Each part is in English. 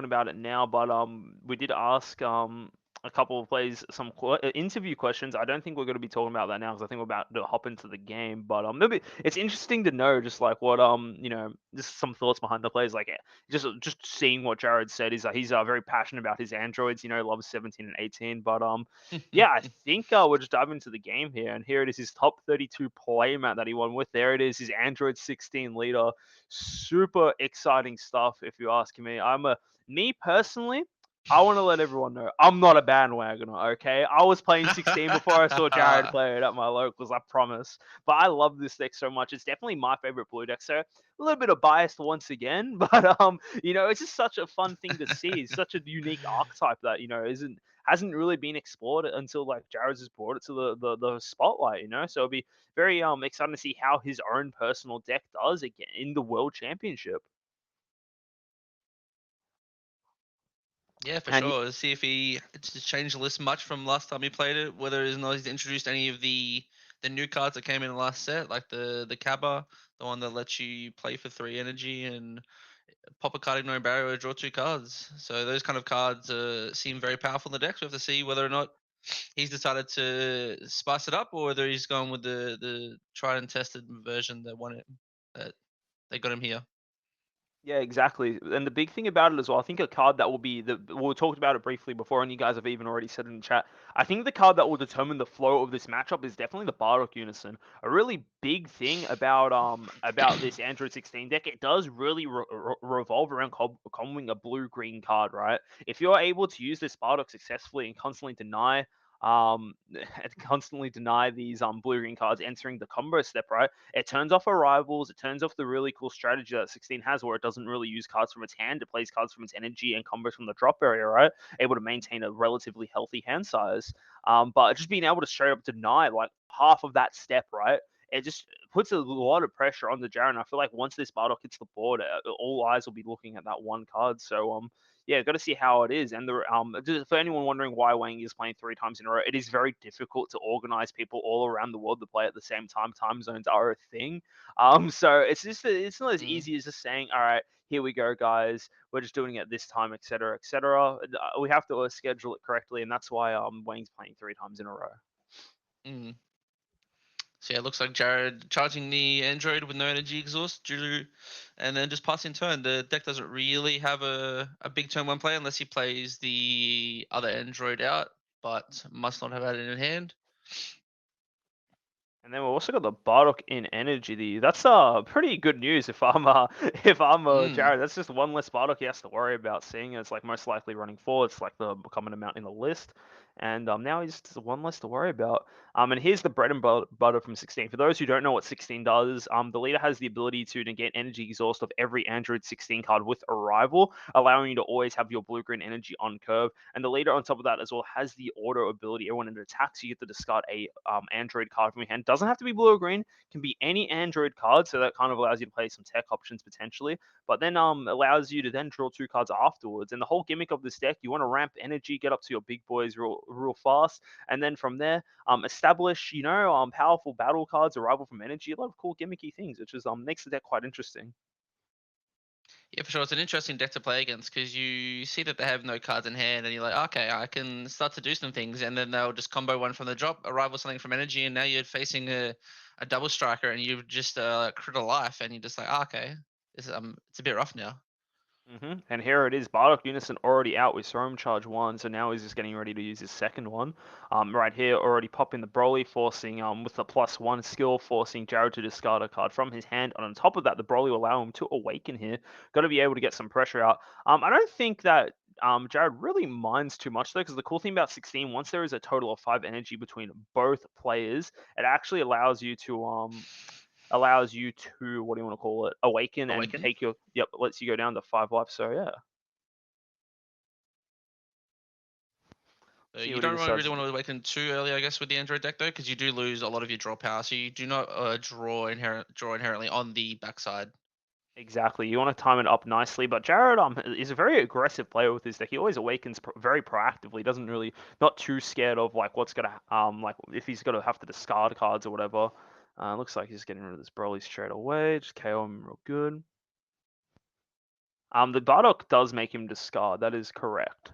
talking about it now, but we did ask a couple of players some interview questions. I don't think we're going to be talking about that now because I think we're about to hop into the game. But maybe it's interesting to know just like what just some thoughts behind the players. Like just seeing what Jared said is he's very passionate about his androids. Loves 17 and 18. But yeah, I think we'll just dive into the game here, and here it is, his top 32 play mat that he won with. There it is, his Android 16 leader. Super exciting stuff, if you ask me. Me personally, I want to let everyone know I'm not a bandwagoner, okay? I was playing 16 before I saw Jared play it at my locals, I promise. But I love this deck so much. It's definitely my favorite blue deck. So a little bit of bias once again, but it's just such a fun thing to see. It's such a unique archetype that hasn't really been explored until like Jared's has brought it to the spotlight. So it'll be very exciting to see how his own personal deck does again in the World Championship. Yeah, for And sure. See if it's changed the list much from last time he played it. Whether or not he's introduced any of the new cards that came in the last set, like the Cabba, the one that lets you play for 3 energy and pop a card, ignore a barrier, or draw 2 cards. So those kind of cards seem very powerful in the deck. So we have to see whether or not he's decided to spice it up, or whether he's gone with the tried and tested version that won it, that they got him here. yeah, exactly. And the big thing about it as well, I think a card that will be we talked about it briefly before, and you guys have even already said in the chat. I think the card that will determine the flow of this matchup is definitely the Bardock Unison. A really big thing about this Android 16 deck, it does really revolve around comboing a blue-green card, right? If you're able to use this Bardock successfully and um constantly deny these blue green cards entering the combo step, right? It turns off arrivals. It turns off the really cool strategy that 16 has, where it doesn't really use cards from its hand. It plays cards from its energy and combos from the drop area, right? Able to maintain a relatively healthy hand size. But just being able to straight up deny like half of that step, right? It just puts a lot of pressure on the Jaren. I feel like once this Bardock hits the board, all eyes will be looking at that one card. So yeah, got to see how it is. And for anyone wondering why Wang is playing 3 times in a row, it is very difficult to organize people all around the world to play at the same time. Time zones are a thing. So it's not as Mm. easy as just saying, all right, here we go, guys. We're just doing it this time, etc., etc. We have to schedule it correctly, and that's why Wang's playing 3 times in a row. Mm. So yeah, it looks like Jared charging the Android with no energy exhaust, and then just passing turn. The deck doesn't really have a big turn 1 play unless he plays the other Android out, but must not have had it in hand. And then we've also got the Bardock in energy. That's pretty good news if I'm Mm. Jared. That's just one less Bardock he has to worry about seeing. It's like most likely running forward. It's like the common amount in the list. And now he's just one less to worry about. And here's the bread and butter from 16. For those who don't know what 16 does, the leader has the ability to negate energy exhaust of every Android 16 card with arrival, allowing you to always have your blue-green energy on curve. And the leader on top of that as well has the auto ability. When it attacks, you get to discard a Android card from your hand. Doesn't have to be blue or green, can be any Android card. So that kind of allows you to play some tech options potentially. But then allows you to then draw 2 cards afterwards. And the whole gimmick of this deck, you want to ramp energy, get up to your big boys real fast, and then from there establish powerful battle cards, arrival from energy, a lot of cool gimmicky things, which is makes the deck quite interesting. Yeah, for sure. It's an interesting deck to play against because you see that they have no cards in hand, and you're like, okay, I can start to do some things, and then they'll just combo one from the drop, arrival something from energy, and now you're facing a double striker, and you've just crit a life, and you're just like, okay, it's a bit rough now. And here it is, Bardock Unison already out with Storm Charge 1, so now he's just getting ready to use his second one. Right here, already popping the Broly, forcing, with the +1 skill, forcing Jared to discard a card from his hand. And on top of that, the Broly will allow him to awaken here. Got to be able to get some pressure out. I don't think that Jared really minds too much though, because the cool thing about 16, once there is a total of 5 energy between both players, it actually allows you to what do you want to call it, awaken and Awaken. take your lets you go down to 5 life. So yeah, see You what he don't really decides. want to awaken too early, I guess, with the Android deck though, because you do lose a lot of your draw power. So you do not draw inherently on the backside. Exactly, you want to time it up nicely, but Jared is a very aggressive player with his deck. He always awakens very proactively. Doesn't really not too scared of like what's gonna like if he's gonna have to discard cards or whatever. Looks like he's getting rid of this Broly straight away. Just KO him real good. The Bardock does make him discard. That is correct.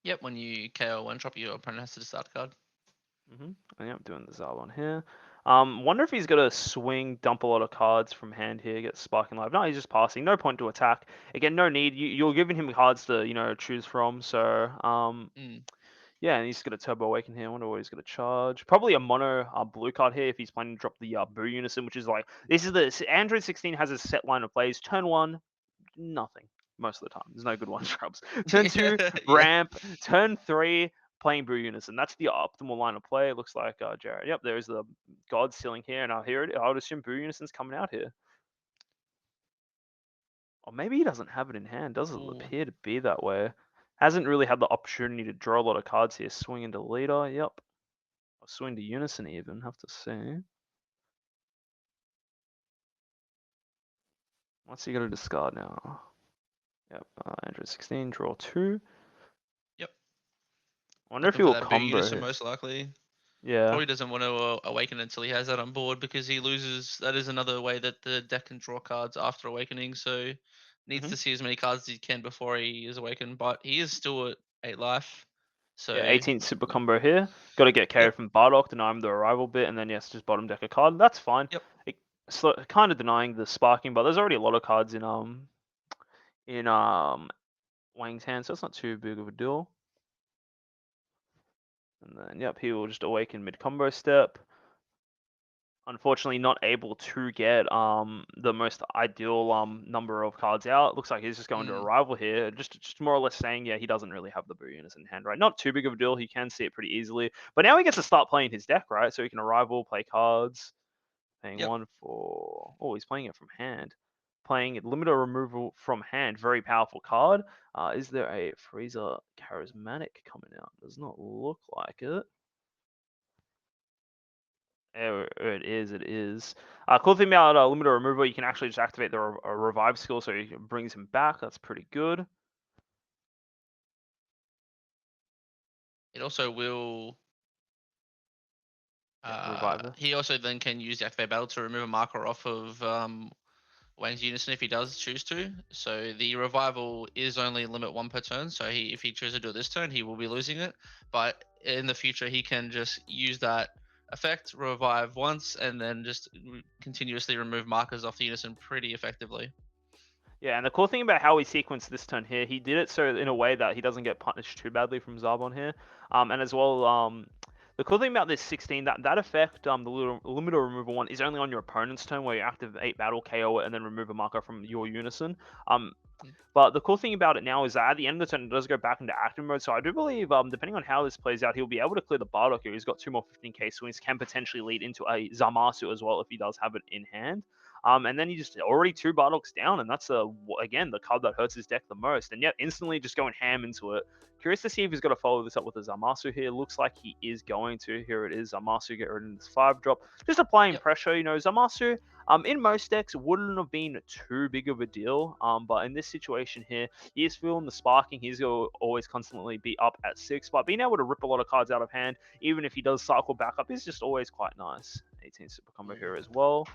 Yep, when you KO one drop, your opponent has to discard a card. And yeah, I'm doing the Zarbon here. Wonder if he's gonna swing, dump a lot of cards from hand here, get Sparking Live. No, he's just passing. No point to attack. Again, no need. You're giving him cards to choose from. So yeah, and he's got a Turbo Awaken here. I wonder what he's going to charge. Probably a mono blue card here if he's planning to drop the Boo Unison, which is like, this is Android 16 has a set line of plays. Turn 1, nothing. Most of the time. There's no good one drops. Turn 2, Yeah. ramp. Turn 3, playing Boo Unison. That's the optimal line of play. It looks like Jared. Yep, there's the God Ceiling here, and I would assume Boo Unison's coming out here. Or maybe he doesn't have it in hand. Doesn't appear to be that way. Hasn't really had the opportunity to draw a lot of cards here. Swing into leader. Yep. Or swing to Unison even. Have to see. What's he got to discard now? Yep. Android 16. Draw 2. Yep. Wonder if Looking he'll for that big combo unison here. most likely. Yeah. Probably doesn't want to awaken until he has that on board because he loses. That is another way that the deck can draw cards after awakening. So needs to see as many cards as he can before he is awakened. But he is still at 8 life. So Yeah, 18 super combo here. Got to get KO Yep. from Bardock, deny him the arrival bit, and then yes, just bottom deck a card. That's fine. Yep. Kind of denying the sparking, but there's already a lot of cards in Wang's hand, so it's not too big of a deal. And then yep, he will just awaken mid combo step. Unfortunately, not able to get the most ideal number of cards out. Looks like he's just going to arrival here. Just more or less saying, yeah, he doesn't really have the Boo Units in hand, right? Not too big of a deal. He can see it pretty easily. But now he gets to start playing his deck, right? So he can arrival, play cards. Paying Yep. one for... Oh, he's playing it from hand. Playing limiter removal from hand. Very powerful card. Is there a Freezer Charismatic coming out? Does not look like it. It is. Cool thing about limiter removal, you can actually just activate the revive skill, so it brings him back. That's pretty good. It also will. Revive. He also then can use the activate battle to remove a marker off of Wang's unison if he does choose to. So the revival is only limit 1 per turn. So if he chooses to do it this turn, he will be losing it. But in the future, he can just use that effect, revive once, and then just continuously remove markers off the unison pretty effectively. Yeah, and the cool thing about how he sequenced this turn here, he did it so in a way that he doesn't get punished too badly from Zarbon here. And as well, the cool thing about this 16, that effect, the limiter removal one, is only on your opponent's turn where you activate battle, KO it, and then remove a marker from your unison. But the cool thing about it now is that at the end of the turn, it does go back into active mode. So I do believe, depending on how this plays out, he'll be able to clear the Bardock here. He's got 2 more 15k swings, can potentially lead into a Zamasu as well if he does have it in hand. And then he just already 2 Bardocks down, and that's again the card that hurts his deck the most. And yet instantly just going ham into it. Curious to see if he's going to follow this up with a Zamasu here. Looks like he is going to. Here it is, Zamasu, get rid of this 5 drop. Just applying pressure, Zamasu. In most decks, wouldn't have been too big of a deal. But in this situation here, he is feeling the sparking. He's going to always constantly be up at 6. But being able to rip a lot of cards out of hand, even if he does cycle back up, is just always quite nice. 18 super combo here as well.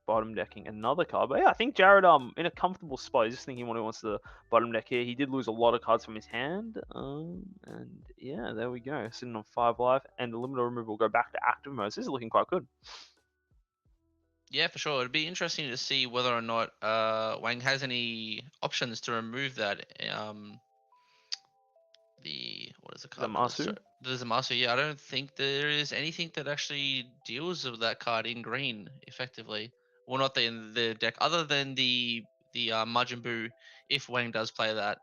Bottom decking another card. But yeah, I think Jared in a comfortable spot. He's just thinking what he wants to bottom deck here. He did lose a lot of cards from his hand. And yeah, there we go. Sitting on 5 life. And the limiter removal will go back to active mode. So this is looking quite good. Yeah, for sure. It'd be interesting to see whether or not Wang has any options to remove that. What is it called? Zamasu? The Zamasu. Yeah, I don't think there is anything that actually deals with that card in green effectively. Well, not in the deck, other than the Majin Buu, if Wang does play that.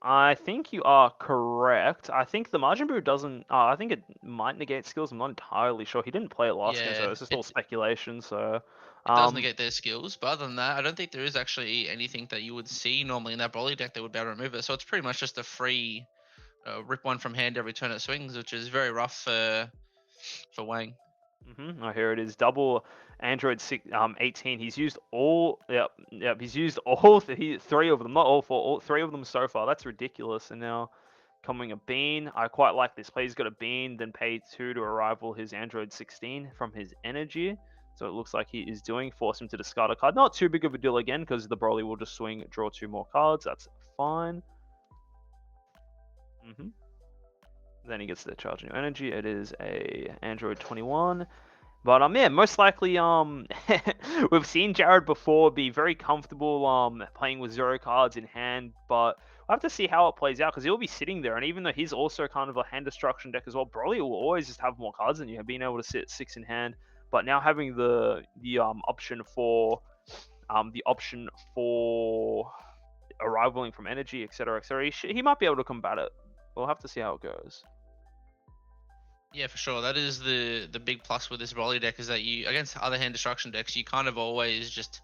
I think you are correct. I think the Majin Buu doesn't. I think it might negate skills. I'm not entirely sure. He didn't play it last game, so it's just all speculation. So it does negate their skills, but other than that, I don't think there is actually anything that you would see normally in that Broly deck that would be able to remove it. So it's pretty much just a free rip one from hand every turn it swings, which is very rough for Wang. Oh, here it is. Double Android 18. He's used all. Yep. He's used all 3 of them. Not all 4. All 3 of them so far. That's ridiculous. And now coming a bean. I quite like this play. He's got a bean, then pay 2 to arrival his Android 16 from his energy. So it looks like he is doing. Force him to discard a card. Not too big of a deal again, because the Broly will just swing, draw 2 more cards. That's fine. Then he gets the charge new energy. It is a Android 21. But yeah, most likely we've seen Jared before be very comfortable playing with 0 cards in hand, but we'll have to see how it plays out, because he'll be sitting there, and even though he's also kind of a hand destruction deck as well, Broly will always just have more cards than you, being able to sit 6 in hand. But now having the option for arrivaling from energy, etc., etc., he might be able to combat it. We'll have to see how it goes. Yeah, for sure. That is the big plus with this Broly deck, is that you, against other hand destruction decks, you kind of always just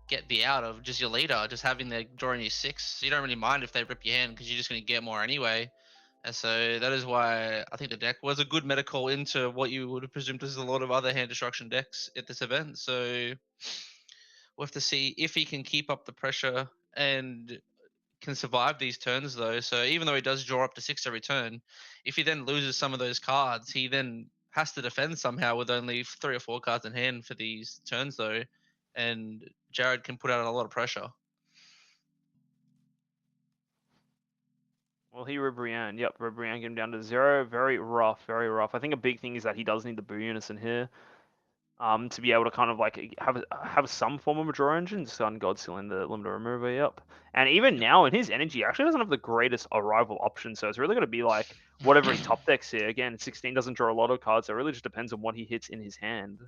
get the out of just your leader, just having their drawing you 6. So you don't really mind if they rip your hand, because you're just going to get more anyway. And so that is why I think the deck was a good meta call into what you would have presumed is a lot of other hand destruction decks at this event. So we'll have to see if he can keep up the pressure and can survive these turns, though. So even though he does draw up to 6 every turn, if he then loses some of those cards, he then has to defend somehow with only 3 or 4 cards in hand for these turns, though. And Jared can put out a lot of pressure. Well, he Ribrianne. Yep, Ribrianne get him down to 0. Very rough, very rough. I think a big thing is that he does need the Boo Unison here. To be able to kind of like have some form of a draw engine. Sun Godzilla in the limiter remover, yep. And even now in his energy, actually doesn't have the greatest arrival option, so it's really going to be like whatever he top decks here. Again, 16 doesn't draw a lot of cards, so it really just depends on what he hits in his hand.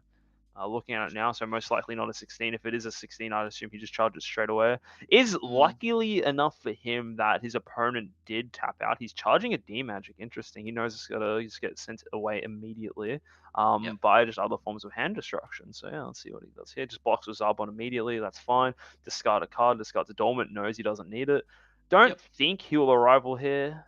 Looking at it now, so most likely not a 16. If it is a 16, I'd assume he just charges straight away. Is luckily enough for him that his opponent did tap out. He's charging a D magic. Interesting. He knows it's gonna just get sent away immediately. Yep. By just other forms of hand destruction. So yeah, let's see what he does here. Just blocks with Zarbon immediately. That's fine. Discard a card. Discards a dormant. Knows he doesn't need it. Don't think he will arrival here.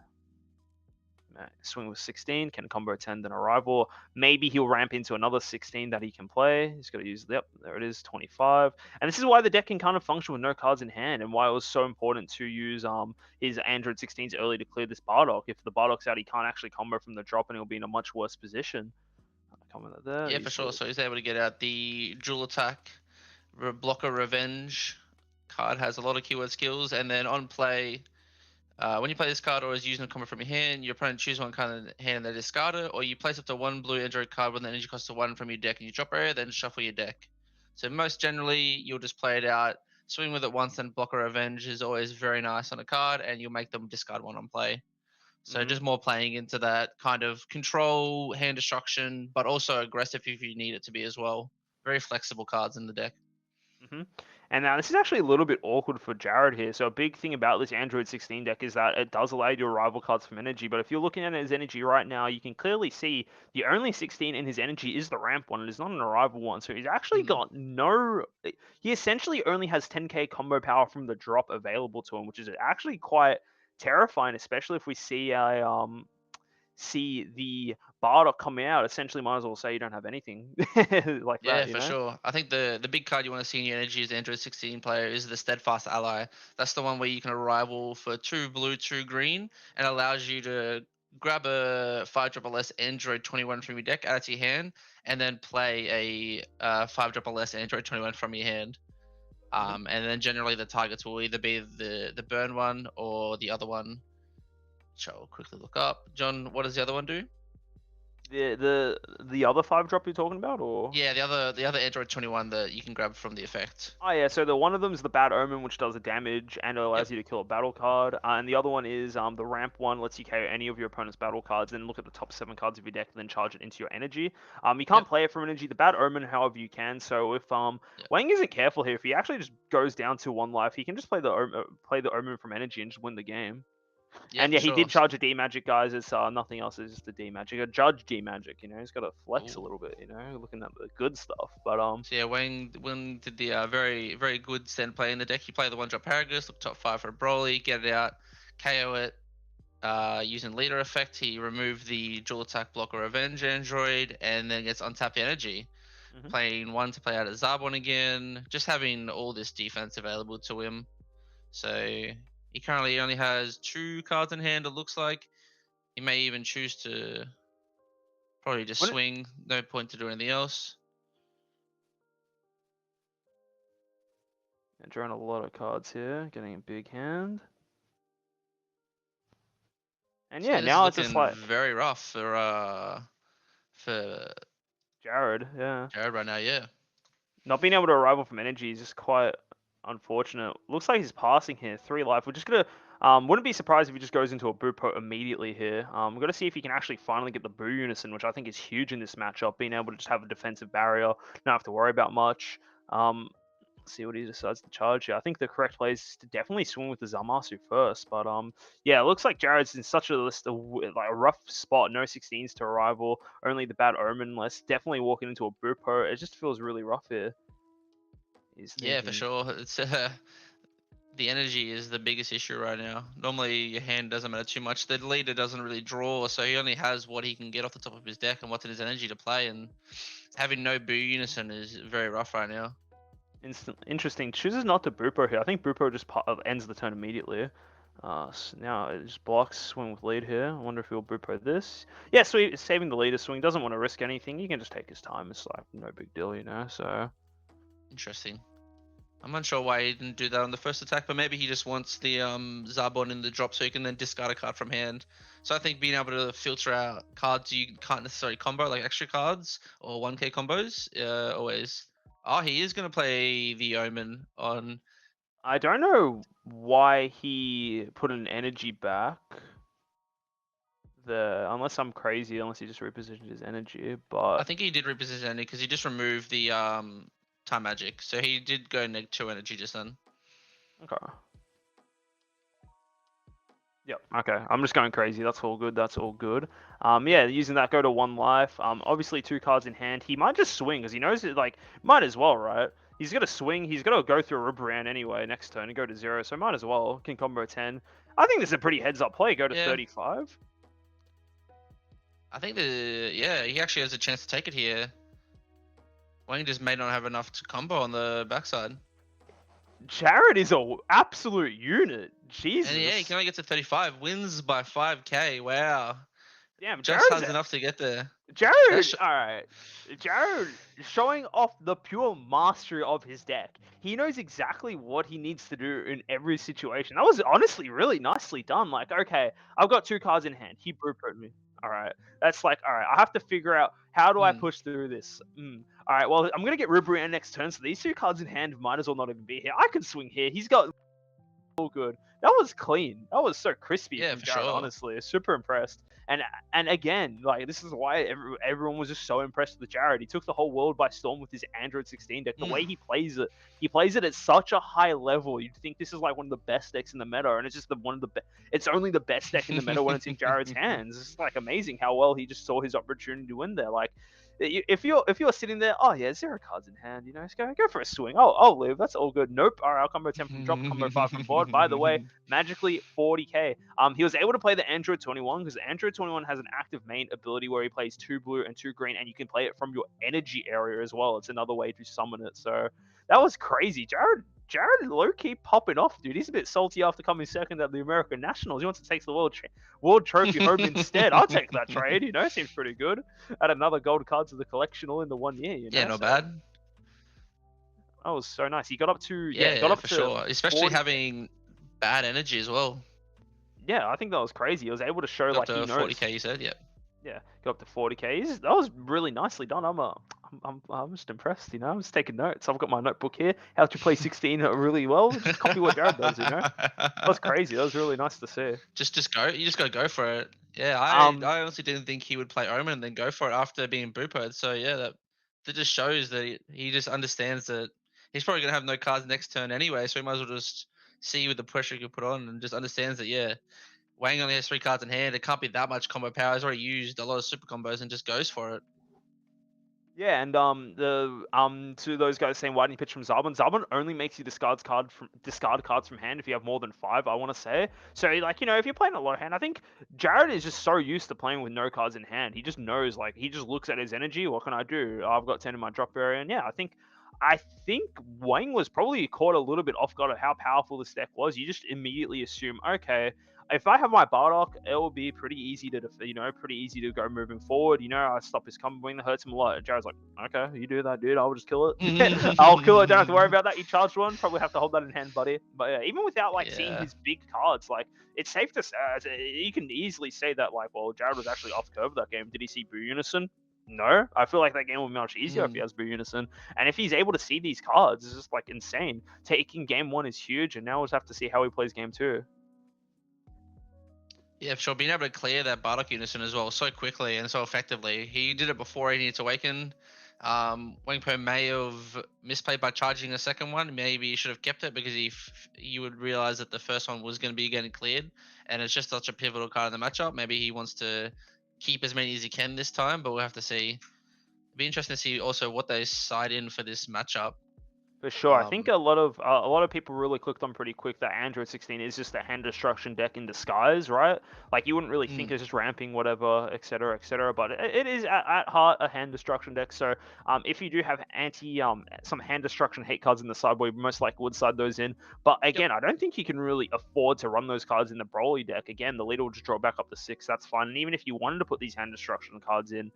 Swing with 16, can combo 10, then arrival. Maybe he'll ramp into another 16 that he can play. He's got to use, yep, there it is, 25. And this is why the deck can kind of function with no cards in hand, and why it was so important to use his Android 16s early to clear this Bardock. If the Bardock's out, he can't actually combo from the drop, and he'll be in a much worse position. Comment there. Yeah, for sure. So he's able to get out the dual attack, blocker revenge card, has a lot of keyword skills, and then on play, when you play this card or is using a combo from your hand, your opponent choose one card in the hand and they discard it, or you place up to 1 blue Android card with an energy cost of 1 from your deck and you drop area, then shuffle your deck. So most generally, you'll just play it out, swing with it once, and blocker revenge is always very nice on a card, and you'll make them discard 1 on play. So just more playing into that kind of control, hand destruction, but also aggressive if you need it to be as well. Very flexible cards in the deck. And now this is actually a little bit awkward for Jared here. So a big thing about this Android 16 deck is that it does allow you to rival cards from energy. But if you're looking at his energy right now, you can clearly see the only 16 in his energy is the ramp one. It is not an arrival one. So he's actually got no... He essentially only has 10k combo power from the drop available to him, which is actually quite terrifying, especially if we see the Bardock coming out. Essentially, might as well say you don't have anything like Yeah, that, for sure. I think the big card you want to see in your energy as the Android 16 player is the Steadfast Ally. That's the one where you can arrival for 2 blue, 2 green, and allows you to grab a 5 drop or less Android 21 from your deck, add it to your hand, and then play a 5 drop or less Android 21 from your hand. And then generally the targets will either be the burn one or the other one, which I'll quickly look up. John, what does the other one do? The other 5 drop you're talking about, or Yeah, the other Android 21 that you can grab from the effect. oh yeah, so the one of them is the Bad Omen, which does a damage and it allows you to kill a battle card, and the other one is the Ramp one, lets you KO any of your opponent's battle cards, then look at the top 7 cards of your deck, and then charge it into your energy. You can't play it from energy. The Bad Omen, however, you can. So if Wang isn't careful here, if he actually just goes down to 1 life, he can just play the Omen from energy and just win the game. Yeah, And yeah, for he sure. did charge a D magic, guys. It's nothing else. It's just a D magic, a judge D magic. You know, he's got to flex a little bit. You know, looking at the good stuff. But So yeah, Wang did the very very good stand play in the deck. You play the 1 drop Paragus, look top 5 for a Broly, get it out, KO it. Using leader effect, he removed the dual attack blocker revenge android, and then gets untap energy. Playing 1 to play out at Zarbon again, just having all this defense available to him. So he currently only has 2 cards in hand, it looks like. He may even choose to probably just swing. No point to do anything else. And drawing a lot of cards here, getting a big hand. And So yeah, this is now it's just looking like very rough for Jared, yeah. Jared right now. Yeah. Not being able to arrival from energy is just quite unfortunate. Looks like he's passing here, 3 life. We're just gonna wouldn't be surprised if he just goes into a Boo immediately here. We've got to see if he can actually finally get the Boo Unison, which I think is huge in this matchup, being able to just have a defensive barrier, not have to worry about much. See what he decides to charge here. I think the correct play is to definitely swing with the Zamasu first, but yeah, it looks like Jared's in such like a rough spot. No 16s to arrival, only the Bad Omen. Let's definitely walking into a Bupo. It just feels really rough here. He's Yeah, for thinking. sure. It's the energy is the biggest issue right now. Normally, your hand doesn't matter too much. The leader doesn't really draw, so he only has what he can get off the top of his deck and what's in his energy to play. And having no Boo Unison is very rough right now. Interesting. Chooses not to Bupo here. I think Bupo just ends the turn immediately. So now it just blocks swing with lead here. I wonder if he'll Bupo this. Yeah, so he's saving the leader swing. Doesn't want to risk anything. He can just take his time. It's like no big deal, you know. So Interesting. I'm unsure why he didn't do that on the first attack, but maybe he just wants the Zarbon in the drop so he can then discard a card from hand. So I think being able to filter out cards you can't necessarily combo, like extra cards or 1k combos, always. Oh, he is going to play the Omen on. I don't know why he put an energy back. Unless I'm crazy, unless he just repositioned his energy, but I think he did reposition energy because he just removed the time magic. So he did go -2 energy just then. okay. Yep. Okay. I'm just going crazy. That's all good. That's all good. Yeah, using that, go to 1 life. Obviously 2 cards in hand. He might just swing because he knows it. Like, might as well, right? He's gonna swing. He's gonna go through a Rubberan anyway next turn and go to 0. So might as well. Can combo 10. I think this is a pretty heads up play. Go to Yeah. 35. I think he actually has a chance to take it here. Wang just may not have enough to combo on the backside. Jared is a absolute unit. Jesus. And yeah, he can only get to 35. Wins by 5k. Wow. Damn, Just Jared's has enough to get there. Jared, all right. Jared showing off the pure mastery of his deck. He knows exactly what he needs to do in every situation. That was honestly really nicely done. Like, okay, I've got 2 cards in hand. He brute me. All right. That's like, all right, I have to figure out how do I push through this. All right, well, I'm going to get Rubberan next turn, so these 2 cards in hand might as well not even be here. I can swing here. He's got all good. That was clean. That was so crispy Yeah, from for Jared, sure. honestly. Super impressed. And again, like this is why everyone was just so impressed with Jared. He took the whole world by storm with his Android 16 deck. The way he plays it at such a high level. You'd think this is like one of the best decks in the meta, and it's just one of the it's only the best deck in the meta when it's in Jared's hands. It's like amazing how well he just saw his opportunity to win there. Like if you're sitting there, oh yeah, 0 cards in hand, you know, just go for a swing. Oh, I'll live. That's all good. Nope. All right, I'll combo 10 from drop, combo 5 from board. By the way, magically 40k. He was able to play the Android 21 because the Android 21 has an active main ability where he plays 2 blue and 2 green, and you can play it from your energy area as well. It's another way to summon it. So that was crazy. Jared low-key popping off, dude. He's a bit salty after coming second at the American Nationals. He wants to take the world trophy home instead. I'll take that trade, you know. Seems pretty good. Add another gold card to the collection all in the 1 year, you know. Yeah, not bad. That was so nice. He got up to Yeah, got up for to sure. Especially 40. having bad energy as well. Yeah, I think that was crazy. He was able to show Got like to he knows. 40k, you said, yeah. Yeah, got up to 40k. That was really nicely done. I'm just impressed, you know. I'm just taking notes. I've got my notebook here. How to play 16 really well. Just copy what Jared does, you know. That was crazy. That was really nice to see. Just go. You just gotta go for it. Yeah, I honestly didn't think he would play Omen and then go for it after being Boopoed. So yeah, that just shows that he just understands that he's probably gonna have no cards next turn anyway. So he might as well just see with the pressure he can put on and just understands that yeah, Wang only has 3 cards in hand. It can't be that much combo power. He's already used a lot of super combos and just goes for it. Yeah, and to those guys saying why didn't you pitch from Zarbon? Zarbon only makes you discard cards from hand if you have more than 5. I want to say so. Like, you know, if you're playing a low hand, I think Jared is just so used to playing with no cards in hand. He just knows, like, he just looks at his energy. What can I do? Oh, I've got 10 in my drop area, and yeah, I think I think Wang was probably caught a little bit off guard at how powerful this deck was. You just immediately assume, okay, if I have my Bardock, it will be pretty easy to, pretty easy to go moving forward. I stop his combo wing that hurts him a lot. Jared's like, okay, you do that, dude. I'll just kill it. I'll kill it. Don't have to worry about that. You charged one, probably have to hold that in hand, buddy. But yeah, even without like seeing Yeah. his big cards, like it's safe to say, you can easily say that like, well, Jared was actually off curve that game. Did he see Boo Unison? No, I feel like that game will be much easier if he has Boo Unison. And if he's able to see these cards, it's just like insane. Taking game one is huge, and now we'll just have to see how he plays game two. Yeah, for sure. Being able to clear that Bardock Unison as well so quickly and so effectively. He did it before he needed to awaken. Wangpo may have misplayed by charging a second one. Maybe he should have kept it because he would realize that the first one was going to be getting cleared, and it's just such a pivotal card in the matchup. Maybe he wants to keep as many as he can this time, but we'll have to see. It'd be interesting to see also what they side in for this matchup. For sure, I think a lot of people really clicked on pretty quick that Android 16 is just a hand destruction deck in disguise, right? Like you wouldn't really think it's just ramping whatever, etc., etc. But it is at heart a hand destruction deck. So if you do have some hand destruction hate cards in the sideboard, you most likely would side those in. But again, I don't think you can really afford to run those cards in the Broly deck. Again, the leader will just draw back up to 6. That's fine. And even if you wanted to put these hand destruction cards in,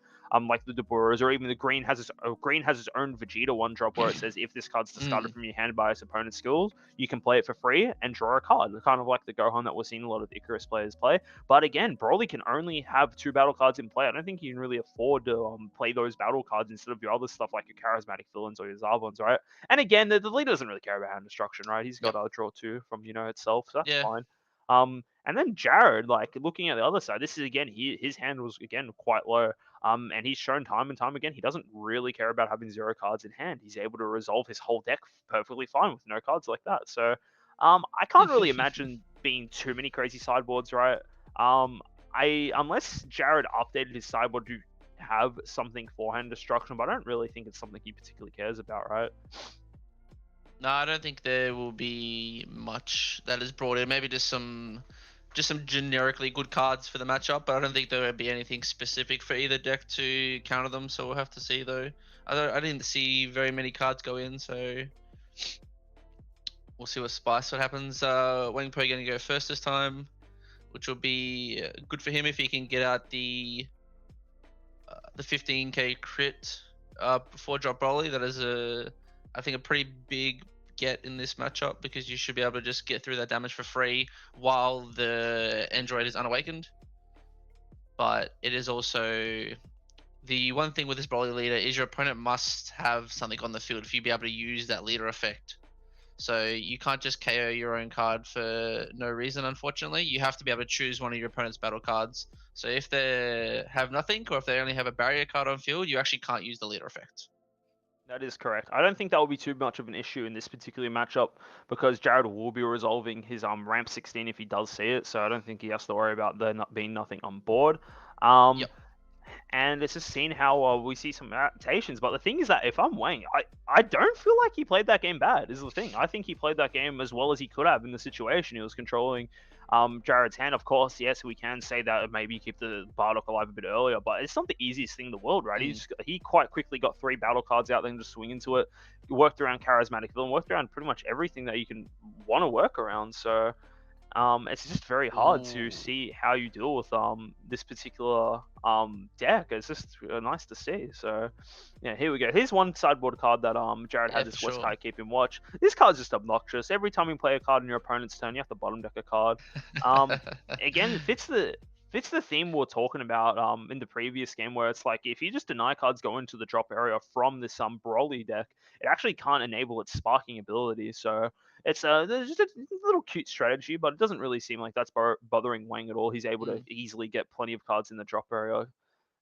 like the Deburas, or even the green has its own Vegeta one drop where it says if this card's discarded from your hand by its opponent's skills, you can play it for free and draw a card. Kind of like the Gohan that we're seeing a lot of Icarus players play. But again, Broly can only have 2 battle cards in play. I don't think you can really afford to play those battle cards instead of your other stuff like your charismatic villains or your Zarbons, right? And again, the leader doesn't really care about hand destruction, right? He's got a draw 2 from itself, so that's fine. And then Jared, like looking at the other side, this is again his hand was again quite low. And he's shown time and time again he doesn't really care about having 0 cards in hand. He's able to resolve his whole deck perfectly fine with no cards like that. So I can't really imagine being too many crazy sideboards, right? Unless Jared updated his sideboard to have something for hand destruction, but I don't really think it's something he particularly cares about, right? No, I don't think there will be much that is brought in. Maybe just some generically good cards for the matchup, but I don't think there will be anything specific for either deck to counter them. So we'll have to see though. I didn't see very many cards go in, so we'll see what happens. Wang probably going to go first this time, which will be good for him if he can get out the 15k crit before drop Broly. That is I think a pretty big get in this matchup because you should be able to just get through that damage for free while the Android is unawakened. But it is also the one thing with this Broly leader is your opponent must have something on the field for you to be able to use that leader effect. So you can't just KO your own card for no reason, unfortunately. You have to be able to choose one of your opponent's battle cards. So if they have nothing or if they only have a barrier card on field, you actually can't use the leader effect. That is correct. I don't think that will be too much of an issue in this particular matchup because Jared will be resolving his ramp 16 if he does see it, so I don't think he has to worry about there not being nothing on board. And it's just seeing how we see some adaptations. But the thing is that if I'm Wang, I don't feel like he played that game bad, is the thing. I think he played that game as well as he could have in the situation. He was controlling Jared's hand. Of course, yes, we can say that maybe keep the Bardock alive a bit earlier, but it's not the easiest thing in the world, right? He quite quickly got 3 battle cards out there and just swing into it. He worked around charismatic villain, worked around pretty much everything that you can want to work around. So it's just very hard to see how you deal with this particular deck. It's just nice to see. So yeah, here we go. Here's one sideboard card that Jared had this West card keep him watch. This card's just obnoxious. Every time you play a card in your opponent's turn, you have to bottom deck a card. Again, fits the theme we were talking about in the previous game, where it's like if you just deny cards go into the drop area from this Broly deck, it actually can't enable its sparking ability. So it's just a little cute strategy, but it doesn't really seem like that's bothering Wang at all. He's able to easily get plenty of cards in the drop area.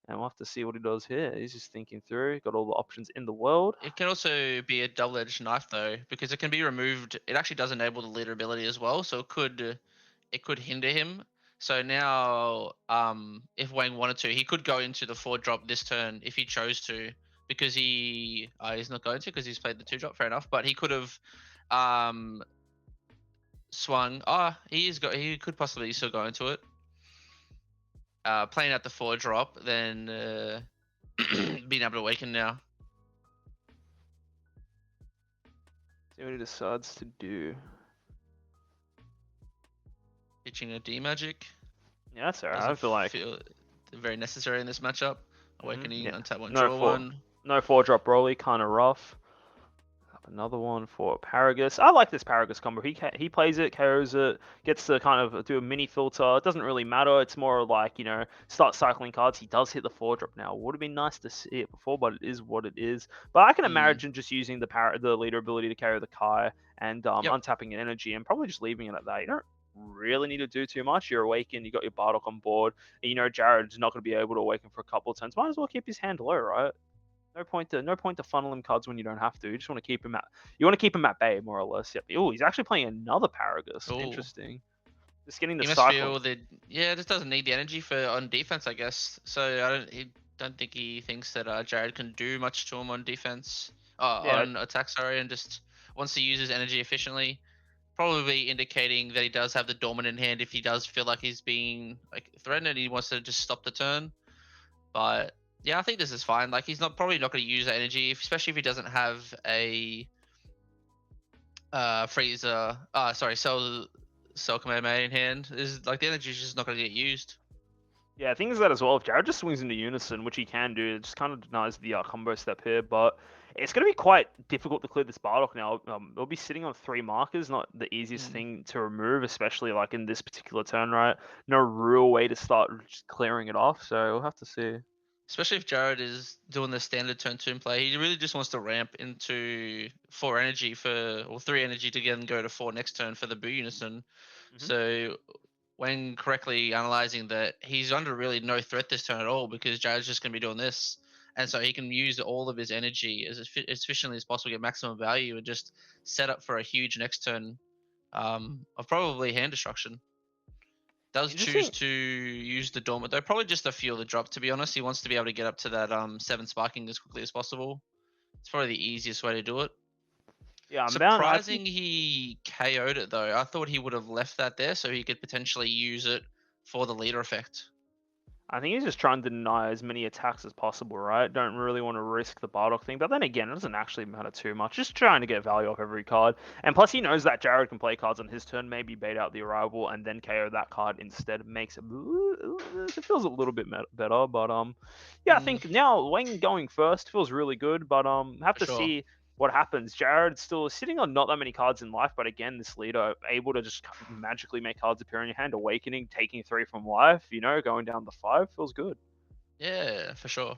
And we'll have to see what he does here. He's just thinking through. Got all the options in the world. It can also be a double-edged knife though, because it can be removed. It actually does enable the leader ability as well, so it could hinder him. So now, if Wang wanted to, he could go into the 4-drop this turn if he chose to, because he's not going to because he's played the 2-drop. Fair enough, but he could have swung. He could possibly still go into it. Playing at the 4-drop, then being able to awaken now. See what he decides to do. Pitching a D magic Yeah, that's alright. I doesn't feel like. feel very necessary in this matchup. Awakening, Yeah. untap one, No draw four. one. No 4-drop Broly, kind of rough. Another one for Paragus. I like this Paragus combo. He plays it, KOs it, gets to kind of do a mini filter. It doesn't really matter. It's more like, start cycling cards. He does hit the 4-drop now. Would have been nice to see it before, but it is what it is. But I can Mm. imagine just using the leader ability to carry the Kai and Yep. untapping an energy and probably just leaving it at that. You don't really need to do too much. You're awakened, you got your Bardock on board, and Jared's not going to be able to awaken for a couple of turns. Might as well keep his hand low, right? No point to funnel him cards when you don't have to. You just want to keep him at bay, more or less. Yep. Oh, he's actually playing another Paragus. Oh. Interesting. Just getting the He must cycle. feel that this doesn't need the energy for on defense, I guess. So I don't think he thinks that Jared can do much to him on defense, Yeah, on attack. Sorry, and just wants to use his energy efficiently. Probably indicating that he does have the dominant hand if he does feel like he's being like threatened and he wants to just stop the turn. But yeah, I think this is fine. Like he's probably not going to use that energy, especially if he doesn't have a freezer. Sorry, cell Kamehameha in hand. Is like the energy is just not going to get used. yeah. I think is that as well. If Jared just swings into unison, which he can do, it just kind of denies the combo step here. But it's going to be quite difficult to clear this Bardock now. They'll be sitting on 3 markers, not the easiest Mm. thing to remove, especially like in this particular turn, right? No real way to start just clearing it off. So we'll have to see. Especially if Jared is doing the standard turn 2 play, he really just wants to ramp into 4 energy or 3 energy to get and go to 4 next turn for the Boo Unison. Mhm. So when correctly analyzing that, he's under really no threat this turn at all because Jared's just going to be doing this. And so he can use all of his energy as efficiently as possible, get maximum value, and just set up for a huge next turn of probably hand destruction. Does choose Interesting. to use the dormant though, probably just to fuel the drop. To be honest, he wants to be able to get up to that 7 sparking as quickly as possible. It's probably the easiest way to do it. Yeah, I'm bound. I think Surprising he KO'd it though. I thought he would have left that there so he could potentially use it for the leader effect. he's just trying to deny as many attacks as possible, right? Don't really want to risk the Bardock thing, but then again, it doesn't actually matter too much. Just trying to get value off every card, and plus he knows that Jared can play cards on his turn, maybe bait out the arrival and then KO that card instead. Makes it feels a little bit better, but yeah, I Mm, think now Wang going first feels really good, but have for to sure. see what happens. Jared's still sitting on not that many cards in life, but again, this leader able to just magically make cards appear in your hand, awakening, taking 3 from life, going down to 5 feels good. Yeah, for sure.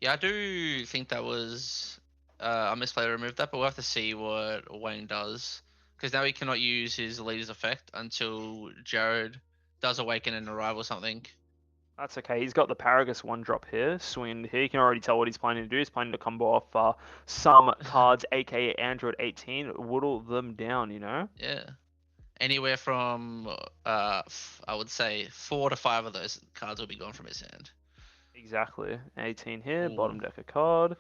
Yeah, I do think that was a misplay to remove that, but we'll have to see what Wayne does. Because now he cannot use his leader's effect until Jared does awaken and arrive or something. That's okay. He's got the Paragus 1-drop here. Swing here. You can already tell what he's planning to do. He's planning to combo off some cards, aka Android 18, whittle them down. Yeah. Anywhere from, I would say, 4 to 5 of those cards will be gone from his hand. Exactly. 18 here, Ooh. bottom deck a card.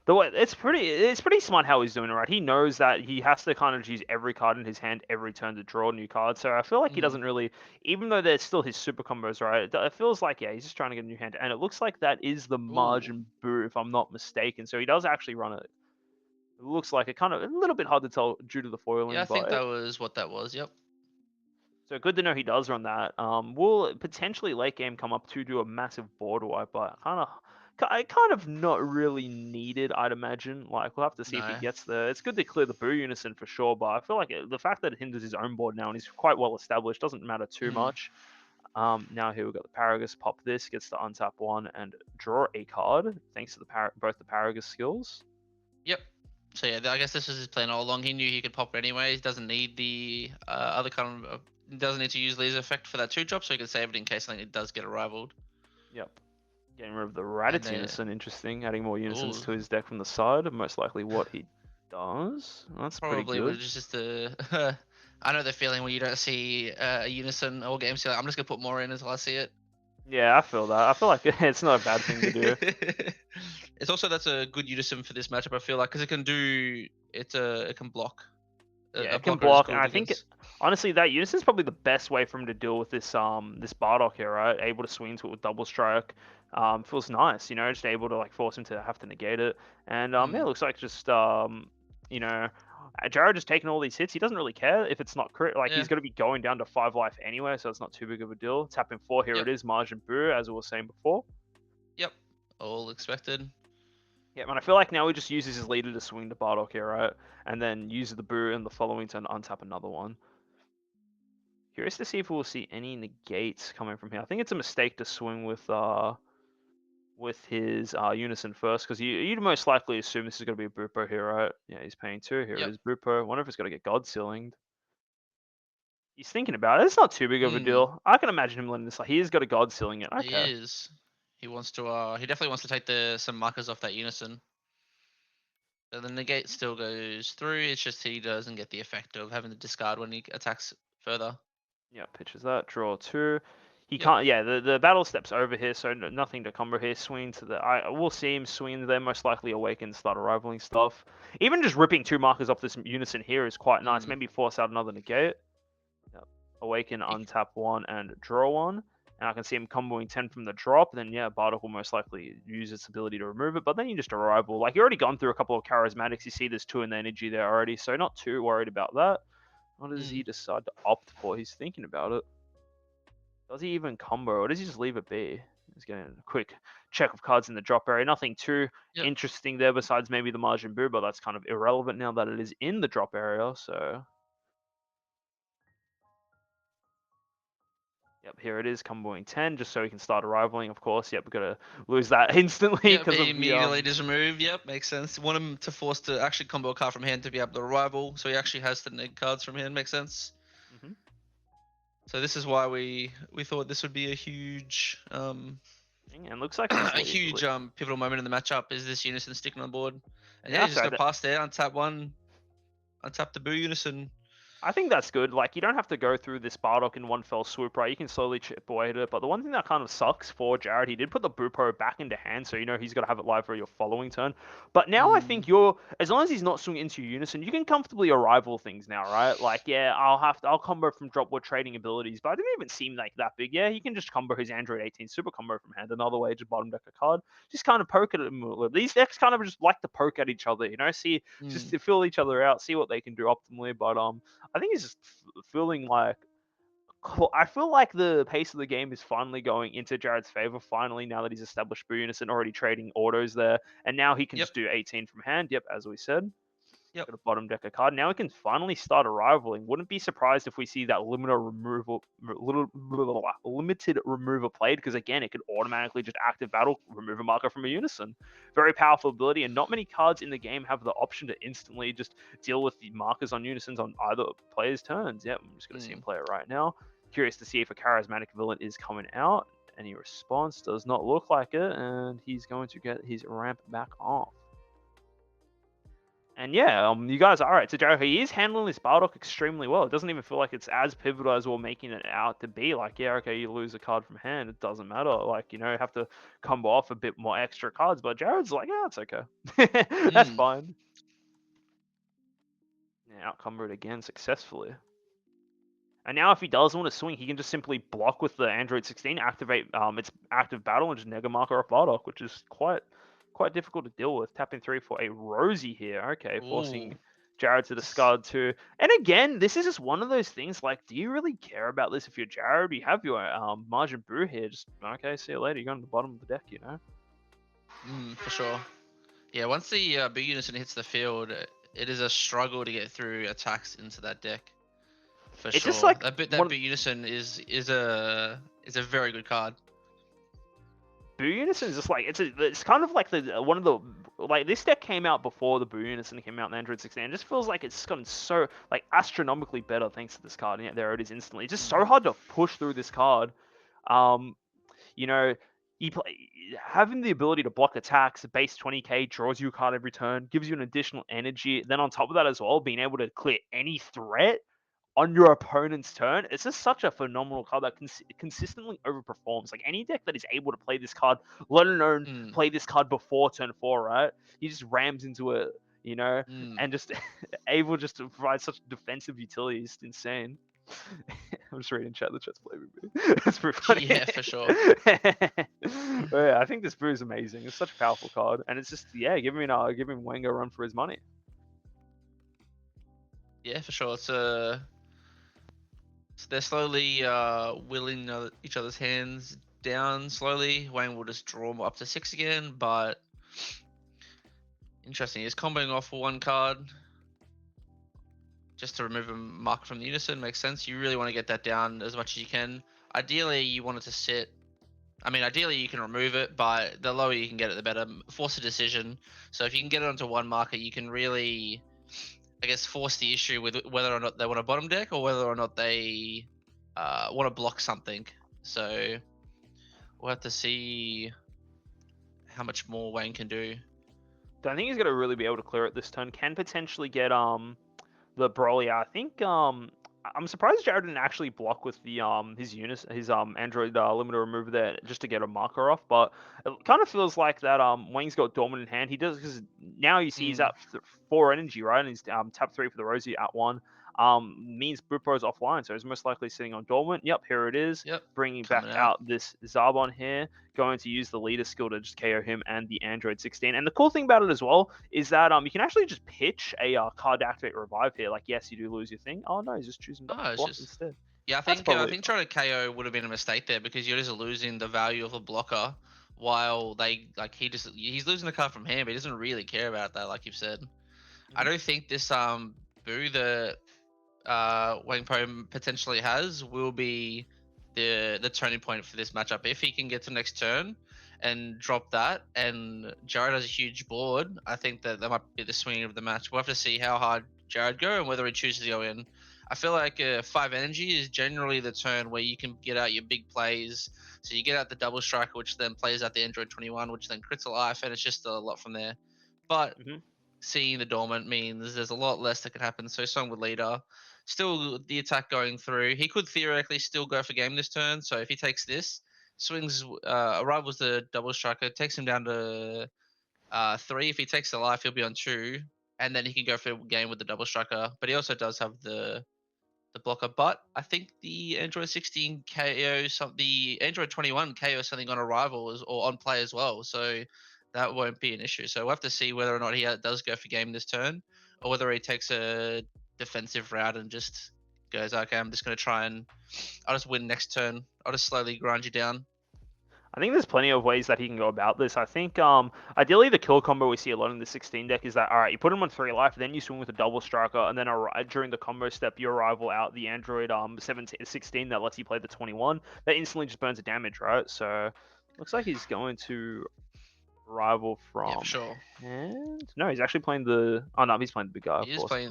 The way it's pretty smart how he's doing it, right? He knows that he has to kind of use every card in his hand every turn to draw a new card. So I feel like he Mm. doesn't really, even though they're still his super combos, right? It feels like he's just trying to get a new hand, and it looks like that is the Ooh. margin boo, if I'm not mistaken. So he does actually run it. It looks like it kind of a little bit hard to tell due to the Yeah, I foiling, think but that was what that was. Yep. so good to know he does run that. Will potentially late game come up to do a massive board wipe, but kind of not really needed, I'd imagine. Like we'll have to see if he No. gets there. It's good to clear the Boo Unison for sure, but I feel like the fact that it hinders his own board now and he's quite well established doesn't matter too Mm. much. Now here we've got the Paragus. Pop this, gets to untap 1 and draw a card thanks to both the Paragus skills. Yep. So yeah, I guess this was his plan all along. He knew he could pop it anyway. He doesn't need the other kind of. Doesn't need to use laser effect for that 2-drop, so he can save it in case something it does get arrivaled. Yep. Getting rid of the And Raditz Unison, interesting. Adding more Unisons ooh, to his deck from the side. Most likely what he does. That's pretty probably was good. just a. I know the feeling when you don't see a unison all game. So like, I'm just gonna put more in until I see it. Yeah, I feel that. I feel like it's not a bad thing to do. It's also that's a good unison for this matchup. I feel like because it can do it can block. Yeah, A it can blocker is block, and good I think against. honestly that Unison's probably the best way for him to deal with this Bardock here, right? Able to swing to it with double strike. Feels nice, just able to like force him to have to negate it. And yeah, it Mm. looks like just you know Jared just taking all these hits. He doesn't really care if it's not crit. Like, Yeah. he's going to be going down to 5 life anyway, so it's not too big of a deal. Tapping 4, here Yep. it is, Margin Boo, as we were saying before. Yep. All expected. Yeah, and I feel like now he just uses his leader to swing the Bardock here, right? And then uses the Boo in the following turn to untap another one. Curious to see if we'll see any negates coming from here. I think it's a mistake to swing with his Unison first, because you'd most likely assume this is going to be a Boopo here, right? Yeah, he's paying 2. Here Yep. it is, Boopo. Wonder if it's going to get God Sealinged. He's thinking about it. It's not too big of a deal. I can imagine him letting this. Like, he has got a God Sealing it. He Okay. is. He wants to. He definitely wants to take some markers off that Unison. But the negate still goes through. It's just he doesn't get the effect of having to discard when he attacks further. Yeah, pitches that. Draw 2. He Yep. can't. Yeah, the battle steps over here, so nothing to combo here. Swing to the. I will see him swing there. Most likely awaken, start arrivaling stuff. Even just ripping 2 markers off this Unison here is quite nice. Maybe force out another negate. Yep. Awaken, untap 1, and draw 1. And I can see him comboing 10 from the drop. Then yeah, Bardock will most likely use its ability to remove it. But then you just arrival. Like, you've already gone through a couple of charismatics. You see there's 2 in the energy there already, so not too worried about that. What does he decide to opt for? He's thinking about it. Does he even combo, or does he just leave it be? He's getting a quick check of cards in the drop area. Nothing too interesting there besides maybe the Margin Boo, but that's kind of irrelevant now that it is in the drop area, so... Yep, here it is, comboing 10, just so he can start arrivaling, of course. Yep, we're going to lose that instantly because he of immediately the... just remove. Yep, makes sense. Want him to force to actually combo a card from hand to be able to arrival, so he actually has to neg cards from hand. Makes sense. So this is why we thought this would be a huge And looks like a huge pivotal moment in the matchup. Is this Unison sticking on board? And yeah, he's just gonna pass there, untap 1, untap the Boo Unison. I think that's good. Like, you don't have to go through this Bardock in one fell swoop, right? You can slowly chip away at it. But the one thing that kind of sucks for Jared, he did put the Boopo back into hand, so you know he's got to have it live for your following turn. But now I think as long as he's not swinging into Unison, you can comfortably arrival things now, right? Like, yeah, I'll combo from drop wood trading abilities, but I didn't even seem like that big. Yeah, he can just combo his Android 18 super combo from hand another way, just bottom deck a card. Just kind of poke at him a little. These decks kind of just like to poke at each other, you know, just to fill each other out, see what they can do optimally. But I think it's just feeling like I feel like the pace of the game is finally going into Jared's favor. Finally, now that he's established Boo Unison, already trading autos there, and now he can just do 18 from hand. Yep, as we said. Yep. Got a bottom deck a card. Now we can finally start arrivaling. Wouldn't be surprised if we see that limited removal played, because again, it could automatically just active battle, remove a marker from a Unison. Very powerful ability, and not many cards in the game have the option to instantly just deal with the markers on Unisons on either player's turns. Yep, I'm just going to see him play it right now. Curious to see if a charismatic villain is coming out. Any response? Does not look like it, and he's going to get his ramp back off. And yeah, you guys are right. So Jared, he is handling this Bardock extremely well. It doesn't even feel like it's as pivotal as we're making it out to be. Like, yeah, okay, you lose a card from hand, it doesn't matter. Like, you know, have to combo off a bit more extra cards. But Jared's like, yeah, it's okay. That's fine. Yeah, outcombo it again successfully. And now if he does want to swing, he can just simply block with the Android 16, activate its active battle, and just nega marker off Bardock, which is quite difficult to deal with. Tapping 3 for a Rosie here. Okay, forcing Jared to discard 2. And again, this is just one of those things, like, do you really care about this if you're Jared? You have your Margin Boo here. Just, okay, see you later. You're going to the bottom of the deck, you know? For sure. Yeah, once the Boo Unison hits the field, it is a struggle to get through attacks into that deck. For it's sure. Just like that Boo Unison is a very good card. Boo Unison is just like it's kind of like one of the like this deck came out before the Boo Unison came out in Android 16. It just feels like it's gotten so like astronomically better thanks to this card. And yeah, there it is instantly. It's just so hard to push through this card. You know, having the ability to block attacks, base 20k, draws you a card every turn, gives you an additional energy. Then on top of that as well, being able to clear any threat on your opponent's turn, it's just such a phenomenal card that consistently overperforms. Like, any deck that is able to play this card, let alone play this card before turn 4, right? He just rams into it, you know, and just able just to provide such defensive utility. It's insane. I'm just reading chat. The chat's playing with me. That's pretty funny. Yeah, for sure. Yeah, I think this brew is amazing. It's such a powerful card, and it's just giving Wang a run for his money. Yeah, for sure. So they're slowly willing each other's hands down slowly. Wang will just draw them up to 6 again, but interesting. He's comboing off one card just to remove a marker from the unison. Makes sense. You really want to get that down as much as you can. Ideally, you want it to sit. I mean, ideally you can remove it, but the lower you can get it, the better. Force a decision. So if you can get it onto one marker, you can really, I guess, force the issue with whether or not they want a bottom deck or whether or not they want to block something. So we'll have to see how much more Wayne can do. Don't think he's gonna really be able to clear it this turn. Can potentially get the Broly. I think I'm surprised Jared didn't actually block with the his android limiter remover there just to get a marker off, but it kind of feels like that Wang's got dormant in hand. He does, because now you see he's at 4 energy, right? And he's tap 3 for the Rosie at 1. Means Bupo's offline, so he's most likely sitting on dormant. Yep, here it is. Yep. Bringing back Coming out this Zarbon here, going to use the leader skill to just KO him and the Android 16. And the cool thing about it as well is that you can actually just pitch a card to activate revive here. Like, yes, you do lose your thing. Oh no, he's just choosing to Oh, it's block just instead. yeah. I think trying to KO would have been a mistake there because you're just losing the value of a blocker while he's losing the card from hand, but he doesn't really care about that, like you've said. I don't think this boo that Wang Po potentially has will be the turning point for this matchup. If he can get to next turn and drop that, and Jared has a huge board, I think that might be the swing of the match. We'll have to see how hard Jared go and whether he chooses to go in. I feel like 5 energy is generally the turn where you can get out your big plays. So you get out the double striker, which then plays out the Android 21, which then crits a life, and it's just a lot from there. But seeing the dormant means there's a lot less that could happen. So Song with leader, still the attack going through. He could theoretically still go for game this turn. So if he takes this, swings arrivals the double striker, takes him down to 3. If he takes the life, he'll be on 2, and then he can go for game with the double striker. But he also does have the blocker. But I think the Android 16 KO the Android 21 KO something on arrival or on play as well. So that won't be an issue. So we'll have to see whether or not he does go for game this turn, or whether he takes a defensive route and just goes, okay, I'm just going to try and I'll just win next turn. I'll just slowly grind you down. I think there's plenty of ways that he can go about this. I think ideally the kill combo we see a lot in the 16 deck is that, all right, you put him on 3 life, then you swing with a double striker, and then during the combo step you rival out the Android 16 that lets you play the 21. That instantly just burns the damage, right? So looks like he's going to rival from Yeah, for sure. hand. No, he's actually playing the. Oh no, he's playing the big guy. He is playing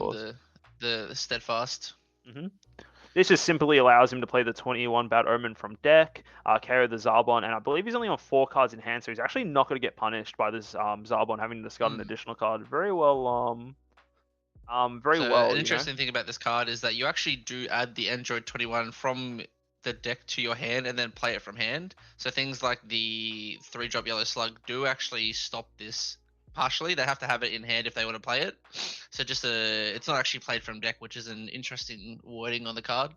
the steadfast. This just simply allows him to play the 21 Bad Omen from deck, KO the Zarbon, and I believe he's only on 4 cards in hand, so he's actually not going to get punished by this Zarbon having to discard an additional card. Very well, An interesting thing about this card is that you actually do add the Android 21 from the deck to your hand and then play it from hand. So things like the 3-drop Yellow Slug do actually stop this partially. They have to have it in hand if they want to play it. So it's not actually played from deck, which is an interesting wording on the card.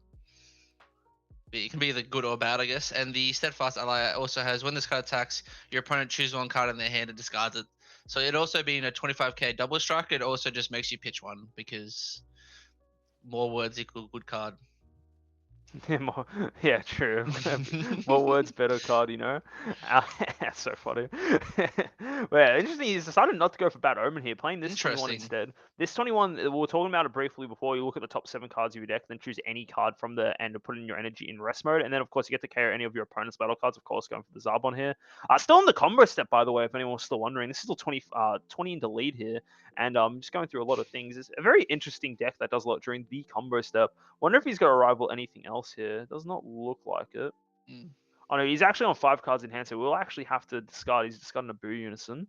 But it can be either good or bad, I guess. And the Steadfast Ally also has, when this card attacks, your opponent chooses one card in their hand and discards it. So it also being a 25k double strike, it also just makes you pitch one because more words equal good card. Yeah, true. More words, better card, you know? That's so funny. Well, interesting, he's decided not to go for Bad Omen here, playing this 21 instead. This 21, we were talking about it briefly before. You look at the top 7 cards of your deck, then choose any card from the end to put in your energy in rest mode, and then, of course, you get to KO any of your opponent's battle cards, of course, going for the Zarbon here. Still in the combo step, by the way, if anyone's still wondering. This is still 20 into lead here, and just going through a lot of things. It's a very interesting deck that does a lot during the combo step. Wonder if he's going to rival anything else here. Does not look like it. Oh no, he's actually on 5 cards in hand, so we'll actually have to discard. He's discarding a Boo Unison.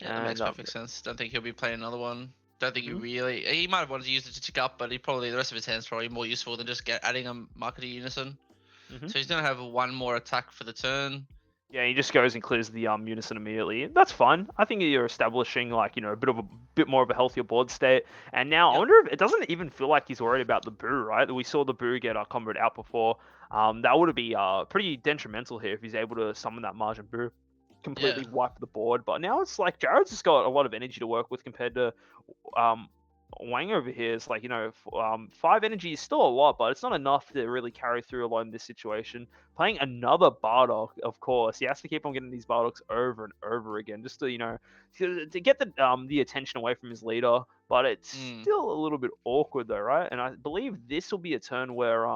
Yeah, that makes perfect sense. Don't think he'll be playing another one. Don't think he might have wanted to use it to tick up, but the rest of his hand's probably more useful than just adding a marker to Unison. So he's going to have one more attack for the turn. Yeah, he just goes and clears the Unison immediately. That's fine. I think you're establishing a bit more of a healthier board state. And now I wonder if it doesn't even feel like he's worried about the Boo, right? We saw the Boo get comboed out before. That would be pretty detrimental here if he's able to summon that Margin Boo, completely wipe the board. But now it's like Jared's just got a lot of energy to work with compared to Wang over here is like, 5 energy is still a lot, but it's not enough to really carry through alone in this situation. Playing another Bardock, of course, he has to keep on getting these Bardocks over and over again, just to, to get the attention away from his leader. But it's Mm. still a little bit awkward though, right? And I believe this will be a turn where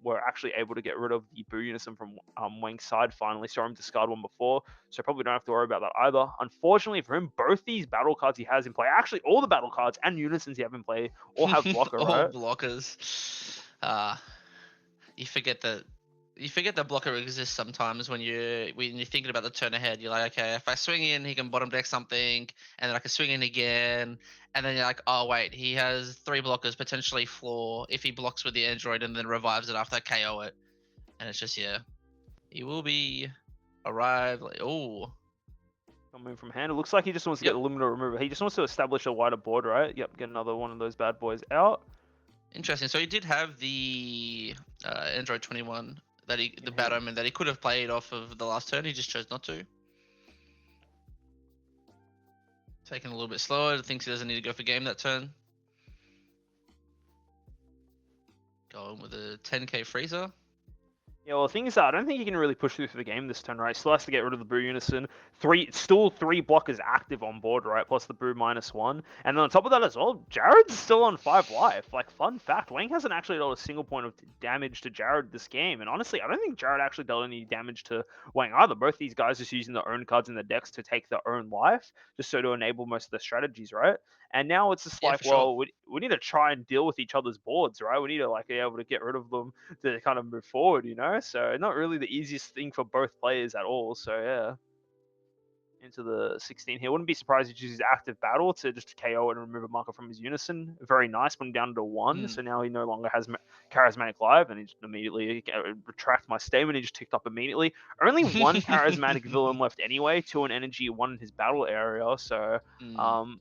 we're actually able to get rid of the Boo Unison from Wang's side finally. Saw him discard one before, so probably don't have to worry about that either. Unfortunately for him, both these battle cards he has in play, actually all the battle cards and Unisons he have in play, all have blocker, All right? blockers. You forget that blocker exists sometimes when you're thinking about the turn ahead. You're like, okay, if I swing in, he can bottom deck something, and then I can swing in again, and then you're like, oh wait, he has 3 blockers, potentially floor if he blocks with the android and then revives it after I KO it, and it's just he will be arrived. Like, oh, Coming from hand, it looks like he just wants to get yep, the limiter remover. He just wants to establish a wider board, right? Yep, get another one of those bad boys out. interesting. So he did have the Android 21 that the Yeah. Bad Omen that he could have played off of the last turn. He just chose not to. Taking a little bit slower. Thinks he doesn't need to go for game that turn. Going with a 10k freezer. Yeah, well, the thing is that I don't think he can really push through for the game this turn, right? Still has to get rid of the Boo Unison. Still three blockers active on board, right? Plus the Boo -1. And then on top of that as well, Jared's still on 5 life. Like, fun fact, Wang hasn't actually dealt a single point of damage to Jared this game. And honestly, I don't think Jared actually dealt any damage to Wang either. Both these guys just using their own cards in their decks to take their own life, just so to enable most of the strategies, right? And now it's just Yeah, like, for sure. well, we need to try and deal with each other's boards, right? We need to like be able to get rid of them to kind of move forward, So not really the easiest thing for both players at all. So yeah, into the 16 here. Wouldn't be surprised if he uses active battle to just KO and remove a marker from his unison. Very nice, put him down to 1. Mm. So now he no longer has charismatic live, and he just immediately retract my statement. He just ticked up immediately. Only one charismatic villain left anyway, 2 in energy, 1 in his battle area. So Mm.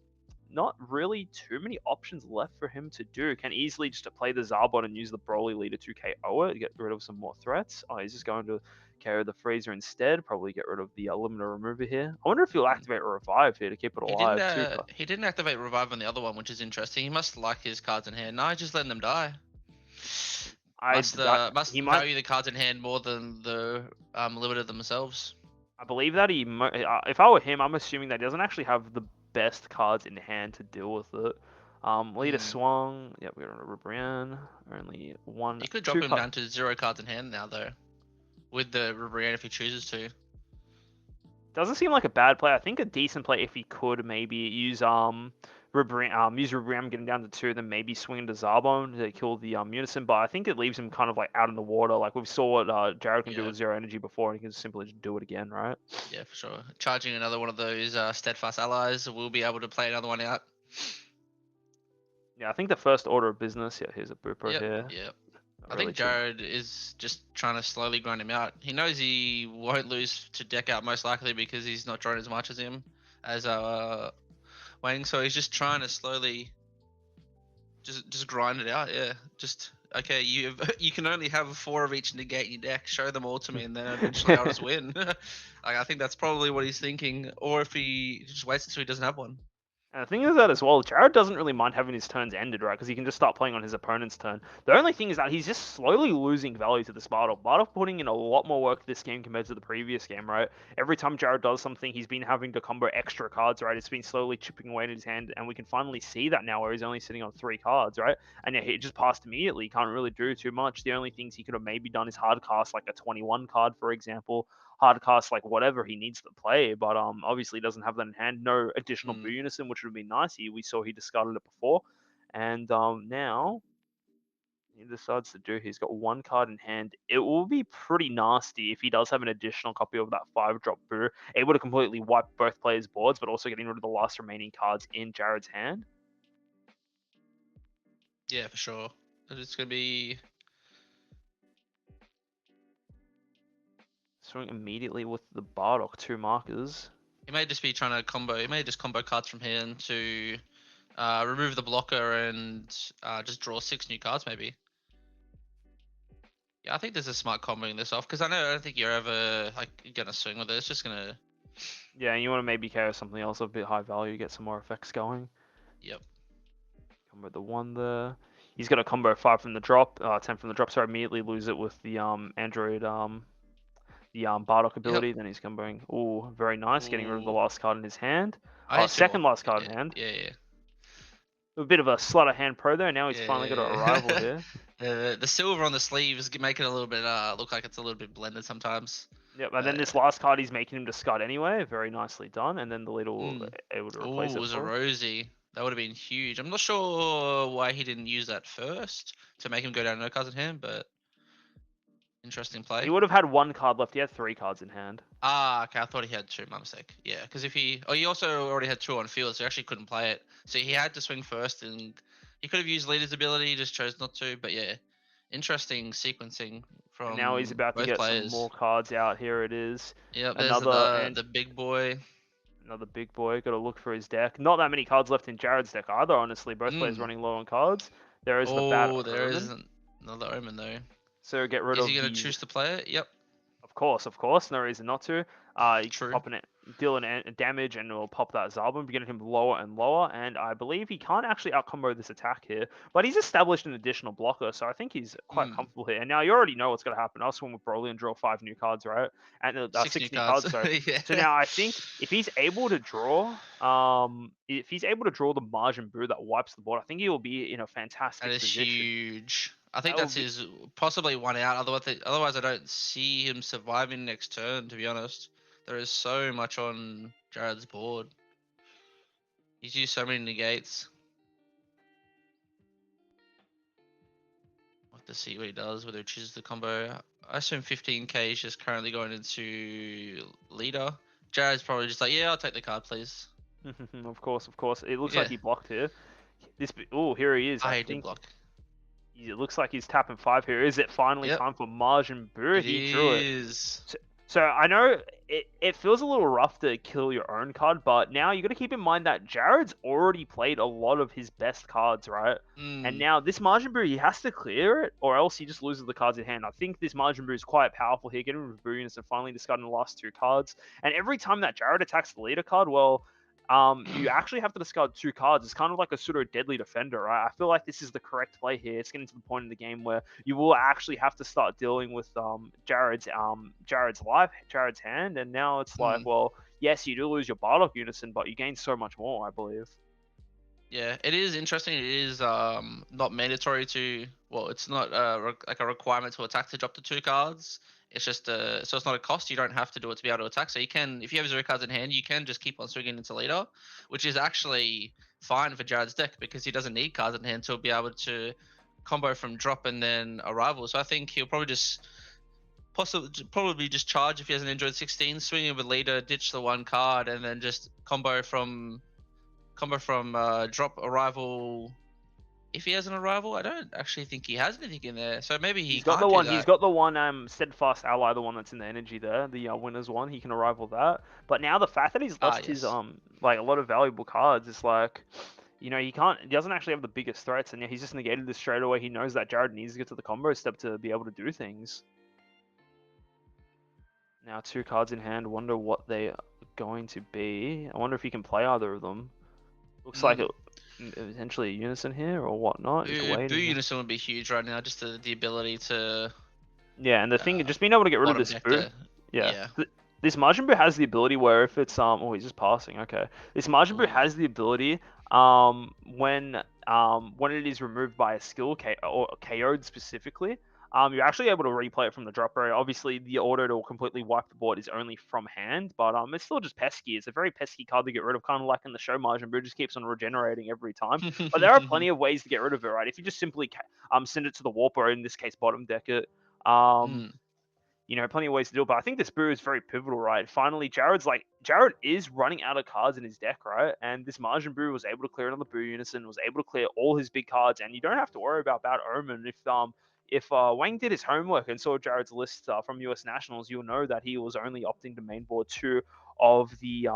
not really too many options left for him to do. Can easily just play the Zarbon and use the Broly leader to KO it, get rid of some more threats. Oh, he's just going to KO the Freezer instead. Probably get rid of the limiter remover here. I wonder if he'll Mm. activate Revive here to keep it alive too. He didn't activate revive on the other one, which is interesting. He must like his cards in hand. No, he's just letting them die. Must He might. value the cards in hand more than the limiter themselves. I believe that if I were him, I'm assuming that he doesn't actually have the best cards in hand to deal with it. Leader Mm. swung. Yep, we got a Rubrian. Only one. He could drop him down to 0 cards in hand now, though, with the Rubrian if he chooses to. Doesn't seem like a bad play. I think a decent play if he could maybe use Rubriam, get him down to 2, then maybe swing into Zarbon to kill the Unison. But I think it leaves him kind of like out in the water. Like we saw what Jared can do with 0 energy before, and he can simply just do it again, right? Yeah, for sure. Charging another one of those steadfast allies, we'll be able to play another one out. Yeah, I think the first order of business. Yeah, here's a Booper here. Yep. I Really think Jared is just trying to slowly grind him out. He knows he won't lose to deck out most likely because he's not drawing as much as him as Wang, so he's just trying to slowly just grind it out. Yeah, just okay. You can only have 4 of each negate in your deck. Show them all to me, and then eventually I'll just win. Like, I think that's probably what he's thinking. Or if he just waits until he doesn't have one. And the thing is that as well, Jared doesn't really mind having his turns ended, right? Because he can just start playing on his opponent's turn. The only thing is that he's just slowly losing value to this Bardock. Bardock putting in a lot more work this game compared to the previous game, right? Every time Jared does something, he's been having to combo extra cards, right? It's been slowly chipping away at his hand, and we can finally see that now where he's only sitting on 3 cards, right? And yeah, he just passed immediately. He can't really do too much. The only things he could have maybe done is hard cast like a 21 card, for example. Hard cast like whatever he needs to play, but obviously he doesn't have that in hand. No additional Boo Unison, which would have been nice. We saw he discarded it before, and now he decides to do. He's got 1 card in hand. It will be pretty nasty if he does have an additional copy of that 5-drop Boo, able to completely wipe both players' boards, but also getting rid of the last remaining cards in Jared's hand. Yeah, for sure. It's gonna be swing immediately with the Bardock, 2 markers. He may just be trying to combo. He may just combo cards from hand to remove the blocker and just draw 6 new cards, maybe. Yeah, I think there's a smart comboing this off because I don't think you're ever like gonna swing with it. It's just gonna. Yeah, and you want to maybe carry something else of a bit high value, get some more effects going. Yep. Combo the 1 there. He's got a combo 5 from the drop, 10 from the drop, so immediately lose it with the Android the Bardock Yep. ability. Then he's comboing. Ooh, very nice, getting rid of the Ooh. last card in his hand. I had two more. Second last card Yeah. in hand. Yeah. Yeah. A bit of a slaughter hand pro there. Now he's finally got an arrival Yeah. here. The silver on the sleeves make it a little bit look like it's a little bit blended sometimes. Yep, and then this last card he's making him discard anyway. Very nicely done. And then the little Mm. able to Oh, replace it it was a for him. Rosie. That would have been huge. I'm not sure why he didn't use that first to make him go down no cards in hand, but interesting He play. would have had 1 card left. He had 3 cards in hand. Ah, okay. I thought he had two. My mistake. Yeah, because if he also already had two on field, so he actually couldn't play it. So he had to swing first, and he could have used leader's ability, he just chose not to. But yeah, interesting sequencing And now he's from about to both get some players. more cards out. Here it is. Yep, there's Another and the big boy. another big boy. Got to look for his deck. Not that many cards left in Jared's deck either. Honestly, both players Mm. running low on cards. There is the bad Oh, there is omen. another omen though. So get rid Is he of gonna the. choose to play it? Yep. Of course, no reason not to. You can True. pop deal damage, and it'll pop that Zarbon, getting him lower and lower. And I believe he can't actually outcombo this attack here, but he's established an additional blocker, so I think he's quite Mm. comfortable here. And now you already know what's going to happen. I'll swing with Broly and draw 5 new cards, right? And 6 new 6 new cards. cards, sorry. Yeah. So now I think if he's able to draw, the Margin Brew that wipes the board, I think he will be in a That fantastic is position. huge. I think That will that's be. his possibly one out. Otherwise, I don't see him surviving next turn. To be honest, there is so much on Jared's board. He's used so many negates. We'll have to see what he does. Whether he chooses the combo. I assume 15k is just currently going into leader. Jared's probably just like, yeah, I'll take the card, please. Of course, of course. It looks like Yeah, he blocked here. Oh, here he is. I I did think block. it looks like he's tapping 5 here. Is it finally Yep, time for Margin Brew? it He drew it. is. So I know it feels a little rough to kill your own card, but now you got to keep in mind that Jared's already played a lot of his best cards, right? And Mm. now this Margin Brew, he has to clear it, or else he just loses the cards in hand. I think this Margin Brew is quite powerful here, getting rid of Brew units and finally discarding the last 2 cards. And every time that Jared attacks the leader card, well, you actually have to discard 2 cards. It's kind of like a pseudo deadly defender, right? I feel like this is the correct play here. It's getting to the point in the game where you will actually have to start dealing with Jared's hand, and now it's like, Mm. well, yes, you do lose your Bardock unison, but you gain so much more, I believe. Yeah, it is interesting. It is not mandatory to. Well, it's not like a requirement to attack to drop the 2 cards. It's just so it's not a cost. You don't have to do it to be able to attack. So you can, if you have 0 cards in hand, you can just keep on swinging into leader, which is actually fine for Jared's deck because he doesn't need cards in hand to be able to combo from drop and then arrival. So I think he'll probably just probably just charge if he has an Android 16, swing in with leader, ditch the 1 card, and then just combo from drop arrival. If he has an arrival, I don't actually think he has anything in there, so maybe he He's got can't the do one. He's that. got the one. Steadfast ally, the one that's in the energy there, the winners one. He can arrival that. But now the fact that he's lost his Yes. like a lot of valuable cards, it's like, he can't. He doesn't actually have the biggest threats, and yeah, he's just negated this straight away. He knows that Jared needs to get to the combo step to be able to do things. Now 2 cards in hand. Wonder what they are going to be. I wonder if he can play either of them. Looks like Mm. potentially a unison here or whatnot. Just Boo waiting. Unison would be huge right now. Just the ability to Yeah, and the thing, just being able to get rid of bottom this deck boo. the Yeah. yeah. This Majin Buu has the ability where if it's oh, he's just passing. Okay. This Majin Buu Ooh. has the ability when it is removed by a skill or KO'd specifically, you're actually able to replay it from the drop area. Obviously, the auto to completely wipe the board is only from hand, but it's still just pesky. It's a very pesky card to get rid of, kind of like in the show. Majin Buu just keeps on regenerating every time. But there are plenty of ways to get rid of it, right? If you just simply send it to the warp, or in this case bottom deck it, Mm. plenty of ways to do it. But I think this brew is very pivotal, right? Finally, Jared is running out of cards in his deck, right? And this Margin Brew was able to clear another Brew Unison, was able to clear all his big cards, and you don't have to worry about Bad Omen. If Wang did his homework and saw Jared's list from US Nationals, you'll know that he was only opting to mainboard 2 of the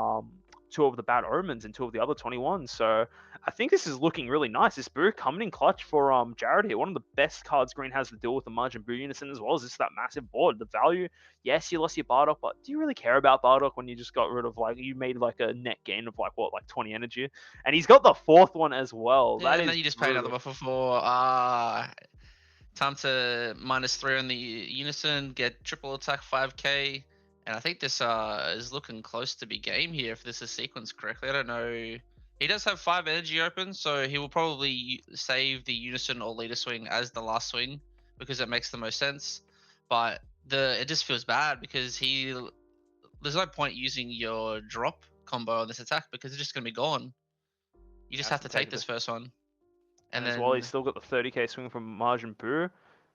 two of the bad omens and two of the other 21. So I think this is looking really nice. This Boo coming in clutch for Jared here. One of the best cards Green has to deal with the Margin Boo Unison, as well as just that massive board. The value, yes, you lost your Bardock, but do you really care about Bardock when you just got rid of, like, you made like a net gain of like what, like 20 energy? And he's got the fourth one as well. Yeah, That and is then you just pay another brutal. buffer for time to -3 on the Unison, get triple attack 5k. And I think this is looking close to be game here if this is sequenced correctly. I don't know. He does have 5 energy open, so he will probably save the Unison or leader swing as the last swing because it makes the most sense. But it just feels bad because there's no point using your drop combo on this attack because it's just gonna be gone. You just Has have to to take take this it. first one. And And as well, he's then still got the 30k swing from Margin Boo.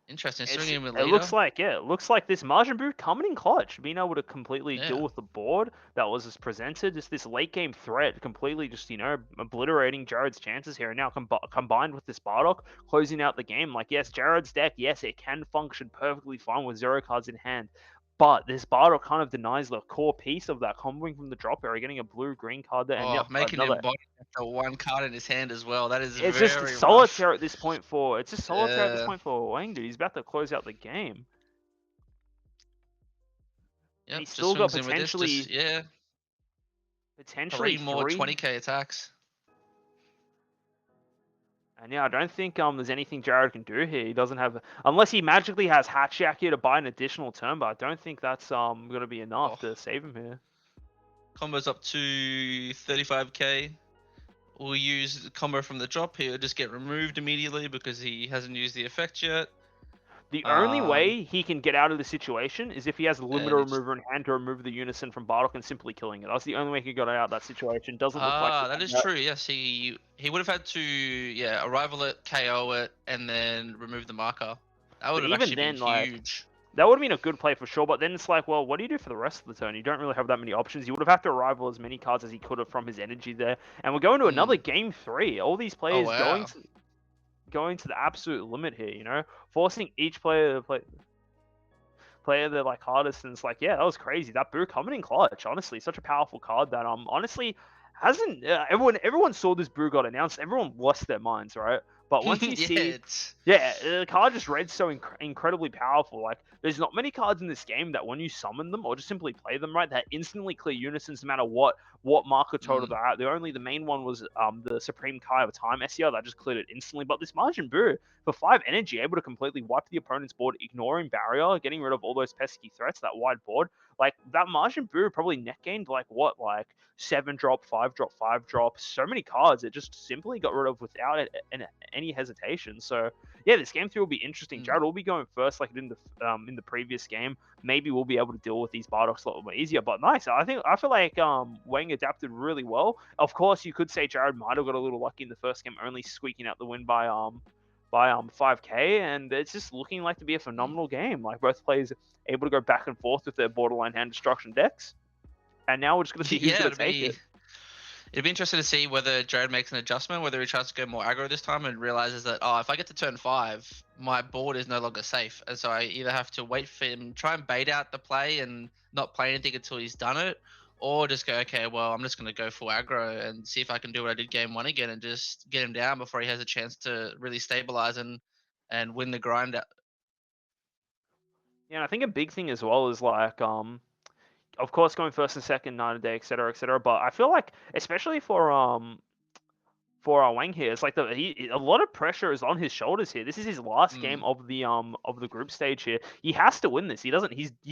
interesting, swinging him with It looks leader. like, yeah, it looks like this Margin Brew coming in clutch, being able to completely deal Yeah. with the board that was just presented. Just this late game threat, completely just, obliterating Jared's chances here. And now combined with this Bardock, closing out the game. Like, yes, Jared's deck, yes, it can function perfectly fine with 0 cards in hand. But this Bardock kind of denies the core piece of that, comboing from the drop area, getting a blue-green card there, and Oh, yep, making him another. bottom the one card in his hand as well. That is It's just very rough. solitaire at this point for. It's just solitaire at this Uh, point for Wang, dude. He's about to close out the game. And yep, he's just still got swings in with this. Just potentially yeah, potentially 3 more three. 20k attacks. And yeah, I don't think there's anything Jared can do here. He doesn't have, unless he magically has Hatchyak here to buy an additional turn, but I don't think that's gonna be enough Oh, to save him here. combo's up to 35k. We'll use the combo from the drop. He'll just get removed immediately because he hasn't used the effect yet. The only Um, way he can get out of the situation is if he has a limiter and it's remover in hand to remove the Unison from Bardock and simply killing it. That's the only way he can get out of that situation. Doesn't look like he that can is yet. true. Yes, he would have had to arrival it, KO it, and then remove the marker. That would But have even actually been then, like, huge. that would have been a good play for sure, but then it's like, well, what do you do for the rest of the turn? You don't really have that many options. You would have had to arrival as many cards as he could have from his energy there. And we're going to another Mm. game 3. All these Oh players wow. going to the absolute limit here, forcing each player to play their like hardest. And it's like, yeah, that was crazy. That Boo coming in clutch, honestly, such a powerful card that honestly hasn't everyone saw this Boo got announced. Everyone lost their minds, right? But once you Yeah, see, it's yeah, the card just read so incredibly powerful. Like, there's not many cards in this game that when you summon them or just simply play them right, that instantly clear unisons no matter what marker total mm, they're at. The main one was the Supreme Kai of Time SEO that just cleared it instantly. But this Margin Boo for 5 energy, able to completely wipe the opponent's board, ignoring barrier, getting rid of all those pesky threats, that wide board. Like, that Margin Boo probably net gained like what, like 7 drop, 5 drop, 5 drop, so many cards it just simply got rid of without any hesitation. So yeah, this game 3 will be interesting. mm. Jared will be going first like it in the previous game. Maybe we'll be able to deal with these Bardocks a lot more easier. But nice. I feel like Wang adapted really well. Of course, you could say Jared might have got a little lucky in the first game, only squeaking out the win by 5k, and it's just looking like to be a Mm. phenomenal game. Like, both players able to go back and forth with their borderline hand destruction decks. And now we're just going to see who's Yeah, going to take it. it'd be interesting to see whether Jared makes an adjustment, whether he tries to go more aggro this time and realizes that, oh, if I get to turn 5, my board is no longer safe, and so I either have to wait for him, try and bait out the play and not play anything until he's done it, or just go, okay, well, I'm just going to go full aggro and see if I can do what I did game 1 again and just get him down before he has a chance to really stabilize and win the grind out. Yeah, and I think a big thing as well is like of course going first and second, night and day, etc., etc. But I feel like, especially for Wang here, it's like a lot of pressure is on his shoulders here. This is his last game Mm, of the group stage here. He has to win this. He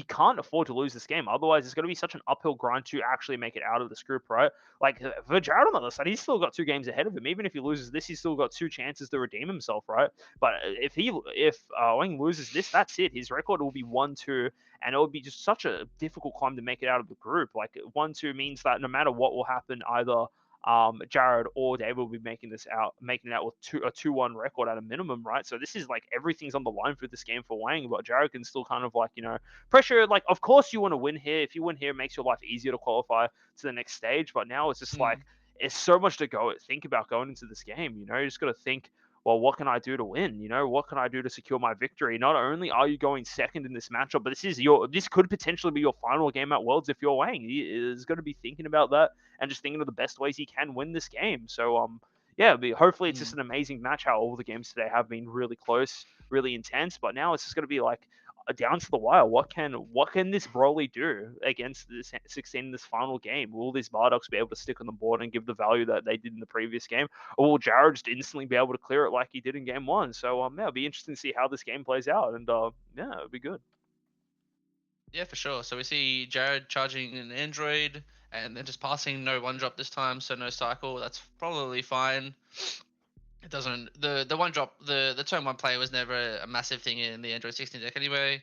can't afford to lose this game. Otherwise, it's going to be such an uphill grind to actually make it out of this group, right? Like, for Jared on the other side, he's still got 2 games ahead of him. Even if he loses this, he's still got 2 chances to redeem himself, right? But if Wang loses this, that's it. His record will be 1-2, and it would be just such a difficult climb to make it out of the group. Like, 1-2 means that no matter what will happen, either Jared or David will be making it out with a 2-1 record at a minimum, right? So this is like everything's on the line for this game for Wang, but Jared can still kind of like, pressure. Like, of course you want to win here. If you win here, it makes your life easier to qualify to the next stage. But now it's just like, mm. it's so much to think about going into this game. You just got to think well, what can I do to win? What can I do to secure my victory? Not only are you going second in this matchup, but this could potentially be your final game at Worlds if you're Wang. He is going to be thinking about that and just thinking of the best ways he can win this game. So yeah, hopefully it's just Mm. an amazing match. How all the games today have been really close, really intense, but now it's just going to be like down to the wire. What can this Broly do against this 16 in this final game? Will these Bardoks be able to stick on the board and give the value that they did in the previous game, or will Jared just instantly be able to clear it like he did in game one? So yeah, it'll be interesting to see how this game plays out, and yeah, it'll be good. Yeah, for sure. So we see Jared charging an android and then just passing no one drop this time, so no cycle. That's probably fine. It doesn't the one drop the turn one play was never a massive thing in the Android 16 deck anyway.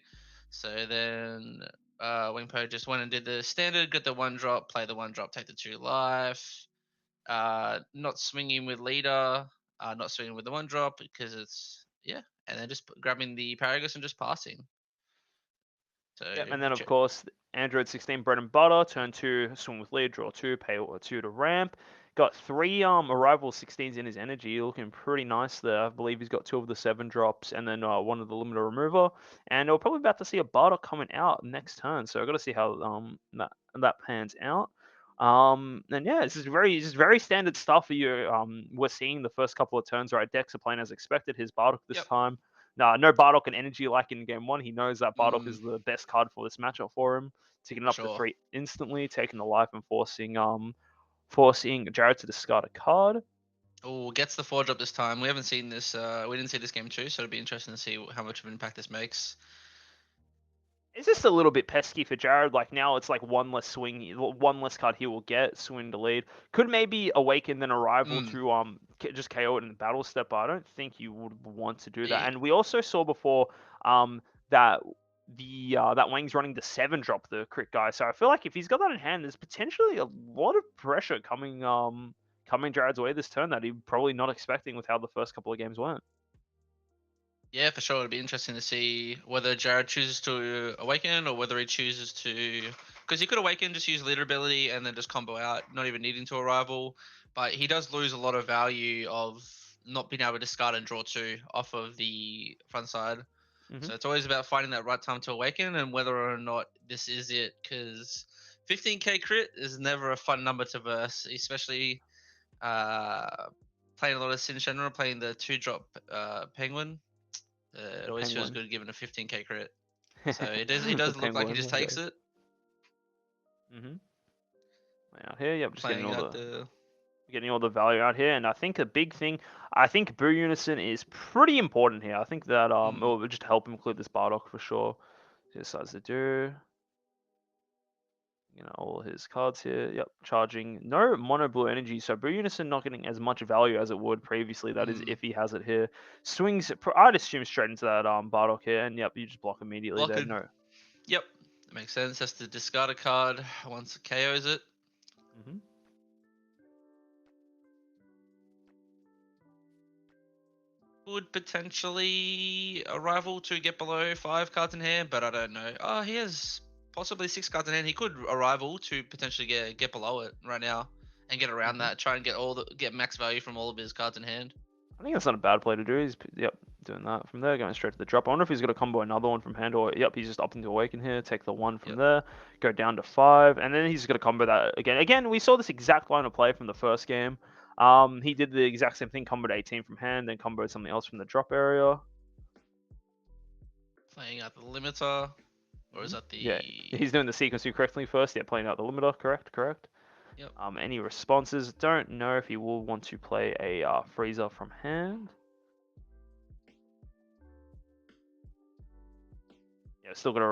So then Wingpo just went and did the standard, get the one drop, play the one drop, take the 2 life. Not swinging with leader, not swinging with the one drop because it's yeah, and then just grabbing the Paragus and just passing. So Yep, and then of course Android 16 bread and butter. Turn two, swing with lead, draw two, pay two to ramp. Got three arrival 16s in his energy, looking pretty nice there. I believe he's got two of the 7 drops and then one of the limiter remover. And we're probably about to see a Bardock coming out next turn, so I've got to see how that pans out. And yeah, this is very standard stuff for you. We're seeing the first couple of turns, right? Decks are playing as expected. His Bardock this yep. time. No Bardock and energy like in game one. He knows that Bardock Mm, is the best card for this matchup for him. Taking it up to sure. 3 instantly, taking the life and forcing Jared to discard a card. Oh, gets the 4 drop this time. We haven't seen this. We didn't see this game too, so it'll be interesting to see how much of an impact this makes. It's just a little bit pesky for Jared. Like now, it's like one less one less card he will get. Swing to lead. Could maybe awaken then a rival Mm. to just KO it in the battle step. But I don't think you would want to do that. Yeah. And we also saw before that that Wang's running the 7 drop the crit guy. So I feel like if he's got that in hand, there's potentially a lot of pressure coming Jared's way this turn that he's probably not expecting with how the first couple of games went. Yeah, for sure. It'd be interesting to see whether Jared chooses to awaken or whether he chooses to, because he could awaken, just use leader ability and then just combo out, not even needing to a rival. But he does lose a lot of value of not being able to discard and draw 2 off of the front side. Mm-hmm. So it's always about finding that right time to awaken and whether or not this is it. Because 15k crit is never a fun number to verse, especially playing a lot of Sin Shenron, playing the 2 drop Penguin. It always feels good given a 15k crit. So it does. He does look like he just takes it. Out here, yep, just Playing getting all the value out here, and I think a big thing, I think Boo Unison is pretty important here. I think that it will just help him clear this Bardock for sure. He decides to do. All his cards here. Yep, charging. No mono blue energy, so Boo Unison not getting as much value as it would previously. That is if he has it here. Swings, I'd assume straight into that Bardock here, and yep, you just block immediately there. No. Yep, that makes sense. Has to discard a card once it KOs it. Would potentially a rival to get below 5 cards in hand, but I don't know. Oh, he has possibly 6 cards in hand. He could arrival to potentially get below it right now and get around that. Try and get max value from all of his cards in hand. I think that's not a bad play to do. He's doing that from there, going straight to the drop. I wonder if he's going to combo another one from hand, or he's just opting to awaken here, take the 1 from there, go down to 5, and then he's going to combo that again. Again, we saw this exact line of play from the first game. He did the exact same thing, comboed 18 from hand, then comboed something else from the drop area. Playing out the limiter, or is that the? Yeah, he's doing the sequence correctly first. Yeah, playing out the limiter, correct. Yep. Any responses? Don't know if he will want to play a freezer from hand. Yeah, still gonna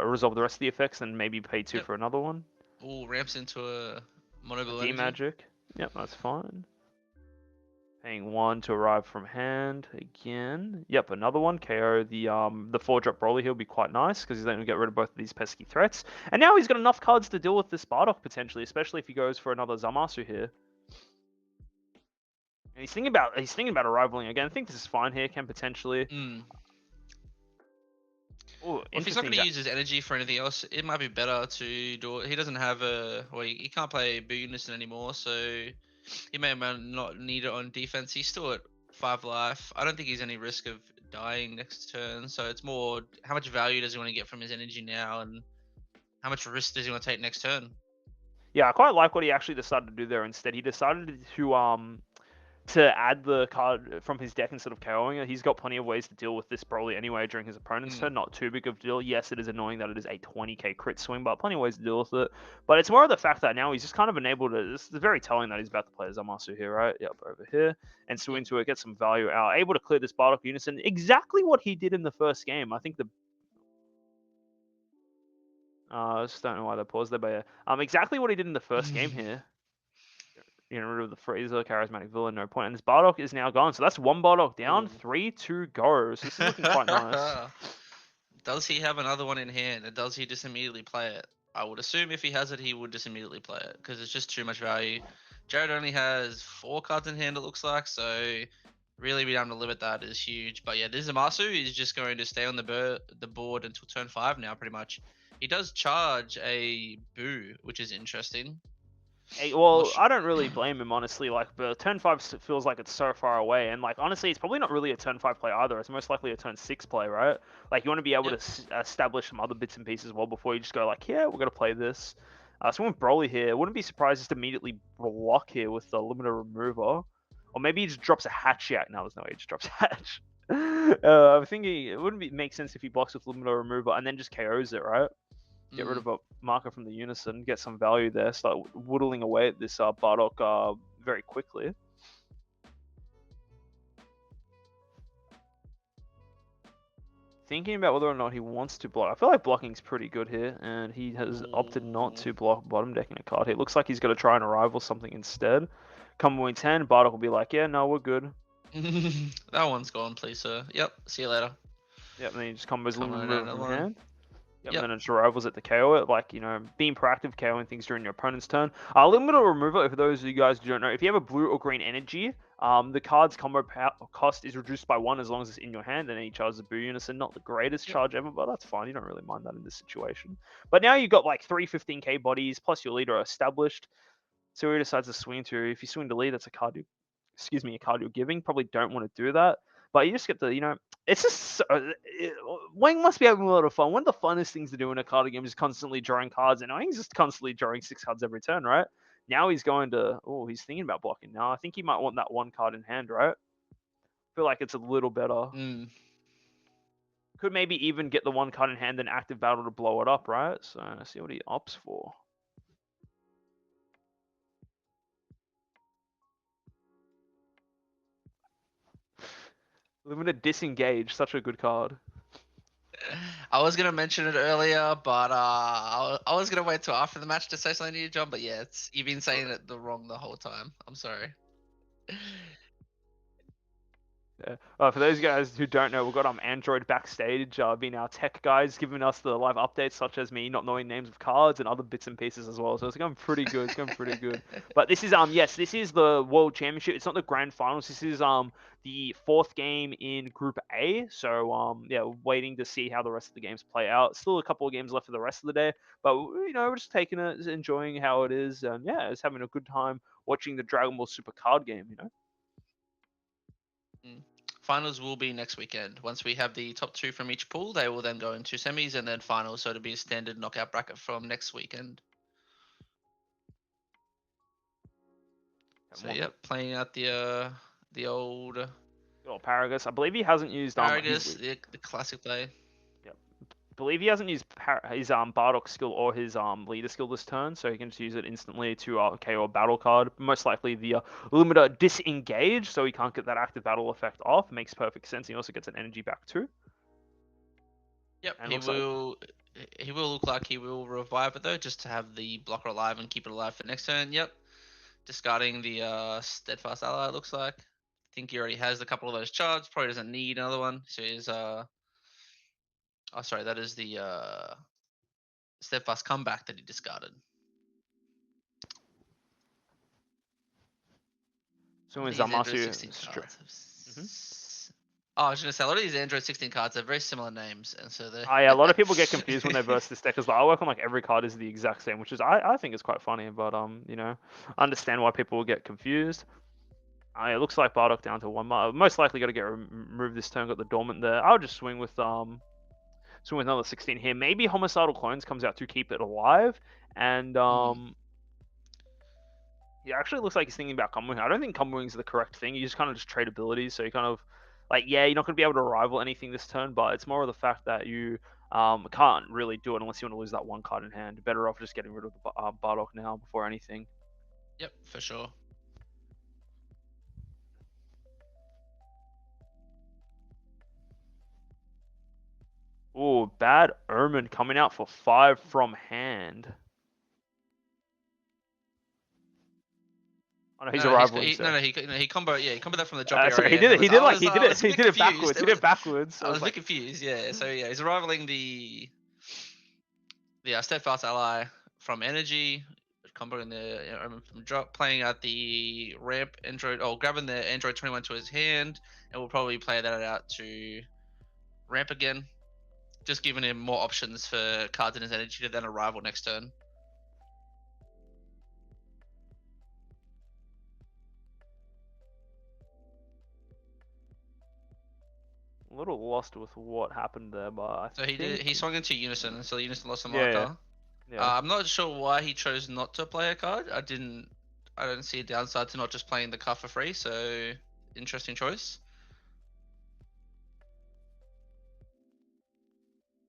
resolve the rest of the effects and maybe pay 2 for another one. Ooh, ramps into a mono D magic. Yep, that's fine. Paying 1 to arrive from hand again. Yep, another one. KO the 4-drop Broly. He'll be quite nice because he's then gonna get rid of both of these pesky threats. And now he's got enough cards to deal with this Bardock potentially, especially if he goes for another Zamasu here. And he's thinking about arrivaling again. I think this is fine here. Can potentially. Ooh, if he's not going to use his energy for anything else, it might be better to do it. He doesn't have he can't play Boo Unison anymore, so he may or may not need it on defense. He's still at 5 life. I don't think he's any risk of dying next turn. So it's more how much value does he want to get from his energy now, and how much risk does he want to take next turn? Yeah, I quite like what he actually decided to do there instead. He decided to add the card from his deck instead of KOing it. He's got plenty of ways to deal with this Broly anyway during his opponent's turn. Not too big of a deal. Yes, it is annoying that it is a 20k crit swing, but plenty of ways to deal with it. But it's more of the fact that now he's just kind of enabled to. This is very telling that he's about to play Zamasu here, right? Yep, over here. And swing into it, get some value out. Able to clear this Bardock Unison. Exactly what he did in the first game. I think the I just don't know why they paused there, but yeah. Exactly what he did in the first game here. Getting rid of the Freezer, Charismatic Villain, no point. And this Bardock is now gone. So that's one Bardock down, 3-2 go. So this is looking quite nice. Does he have another one in hand, and does he just immediately play it? I would assume if he has it, he would just immediately play it, because it's just too much value. Jared only has 4 cards in hand, it looks like, so really being able to limit that is huge. But yeah, this Zamasu is just going to stay on the board until turn 5 now, pretty much. He does charge a Boo, which is interesting. Well, I don't really blame him, honestly. Like, the turn 5 feels like it's so far away. And, like, honestly, it's probably not really a turn 5 play either. It's most likely a turn 6 play, right? Like, you want to be able to establish some other bits and pieces as well before you just go, like, yeah, we're going to play this. So with Broly here, wouldn't be surprised just immediately block here with the Limiter Remover. Or maybe he just drops a Hatchiac. No, there's no way he just drops a Hatch. I'm thinking it wouldn't make sense if he blocks with Limiter Remover and then just KOs it, right? Get rid of a marker from the Unison, get some value there, start whittling away at this Bardock very quickly. Thinking about whether or not he wants to block. I feel like blocking's pretty good here, and he has opted not to block bottom decking a card here. It looks like he's going to try and arrival something instead. Comboing 10, Bardock will be like, yeah, no, we're good. That one's gone, please, sir. Yep, see you later. Yep, and then he just combos Limiter from one. hand. Yep, and then it's arrivals at the KO it, like, you know, being proactive, KOing things during your opponent's turn. Limiter Remover, for those of you guys who don't know, if you have a blue or green energy, the card's combo cost is reduced by 1 as long as it's in your hand, and then he charges a Boo Unison. Not the greatest charge ever, but that's fine. You don't really mind that in this situation. But now you've got like 3 15k bodies, plus your leader established. So he decides to swing to. If you swing to lead, that's a card a card you're giving. Probably don't want to do that. But you just get the, you know, it's just Wang must be having a lot of fun. One of the funnest things to do in a card game is constantly drawing cards, and I think he's just constantly drawing 6 cards every turn, right? Now he's going to. Oh, he's thinking about blocking now. I think he might want that 1 card in hand, right? I feel like it's a little better. Could maybe even get the 1 card in hand and active battle to blow it up, right? So let's see what he opts for. Limited Disengage, such a good card. I was gonna mention it earlier, but I was gonna wait till after the match to say something to you, John. But yeah, you've been saying it wrong the whole time. I'm sorry. Yeah. For those guys who don't know, we've got Android backstage, being our tech guys, giving us the live updates, such as me not knowing names of cards and other bits and pieces as well. So it's going pretty good. It's going pretty good. But this is yes, this is the World Championship. It's not the Grand Finals. This is the 4th game in Group A. So yeah, waiting to see how the rest of the games play out. Still a couple of games left for the rest of the day, but you know, we're just taking it, enjoying how it is, and yeah, just having a good time watching the Dragon Ball Super card game. You know. Finals will be next weekend. Once we have the top 2 from each pool, they will then go into semis and then finals. So it'll be a standard knockout bracket from next weekend. So yep, playing out the old Paragus. I believe he hasn't used Paragus, the classic play. Yep. I believe he hasn't used his Bardock skill or his leader skill this turn, so he can just use it instantly to KO a battle card. Most likely the limiter Disengage, so he can't get that active battle effect off. Makes perfect sense. He also gets an energy back too. Yep, and he will look like he will revive it though, just to have the blocker alive and keep it alive for next turn. Yep. Discarding the Steadfast Ally, it looks like. I think he already has a couple of those charges. Probably doesn't need another one. So he's oh sorry, that is the Steadfast Comeback that he discarded. So when Zamasu Oh, I was gonna say a lot of these Android 16 cards are very similar names, and so they. Yeah, a lot of people get confused when they verse this deck because the artwork on like every card is the exact same, which is I think is quite funny, but you know, I understand why people will get confused. It looks like Bardock down to 1. Most likely got to get removed this turn. Got the Dormant there. I'll just swing with another 16 here. Maybe Homicidal Clones comes out to keep it alive, and yeah, actually looks like he's thinking about comboing. I don't think comboing is the correct thing. You just kind of just trade abilities, so you kind of like, yeah, you're not going to be able to rival anything this turn, but it's more of the fact that you can't really do it unless you want to lose that 1 card in hand. Better off just getting rid of the Bardock now before anything. Yep, for sure. Ooh, bad Omen coming out for 5 from hand. Oh no, he's a rivaling, no, he combo, yeah, he comboed that from the jump sorry, area. he did I was a he bit did it confused. backwards. He did it backwards. I was a bit like, confused, yeah. So yeah, he's rivaling the steadfast ally from energy, comboing the from drop, playing out the ramp android, grabbing the android 21 to his hand, and we'll probably play that out to ramp again, just giving him more options for cards in his energy to then arrival next turn. a little lost with what happened there, but I So he swung into Unison, so Unison lost a yeah, marker. yeah. I'm not sure why he chose not to play a card. I don't see a downside to not just playing the card for free. So interesting choice.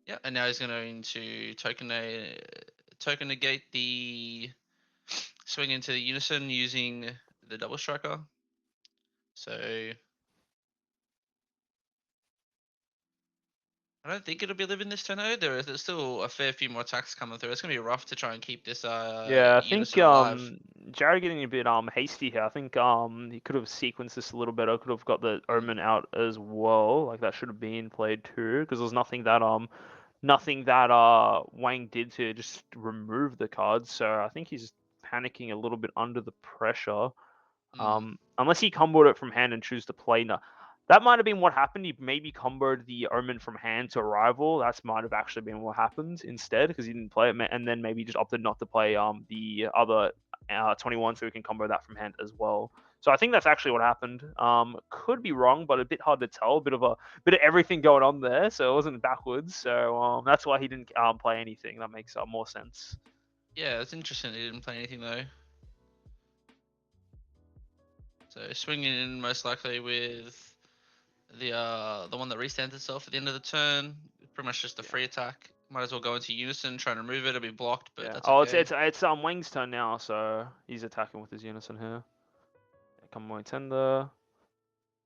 Yeah, and now he's going to token negate the swing into the Unison using the double striker. So I don't think it'll be living this turn though. There's still a fair few more attacks coming through. It's gonna be rough to try and keep this Yeah, I think Unison alive. Jared getting a bit hasty here. I think he could have sequenced this a little better. Could have got the Omen out as well. Like that should have been played too, because there's nothing that Wang did to just remove the cards. So I think he's panicking a little bit under the pressure. Unless he comboed it from hand and choose to play. No, that might have been what happened. He maybe comboed the Omen from hand to rival. That might have actually been what happened instead, because he didn't play it, and then maybe just opted not to play the other 21, so he can combo that from hand as well. So I think that's actually what happened. Could be wrong, but a bit hard to tell. A bit of everything going on there, so it wasn't backwards. So that's why he didn't play anything. That makes more sense. Yeah, it's interesting. He didn't play anything though. So swinging in most likely with the one that restands itself at the end of the turn. Pretty much just a free attack. Might as well go into Unison, try and remove it. It'll be blocked, but that's okay. It's Wang's turn now, so he's attacking with his Unison here. Come on, tender. Of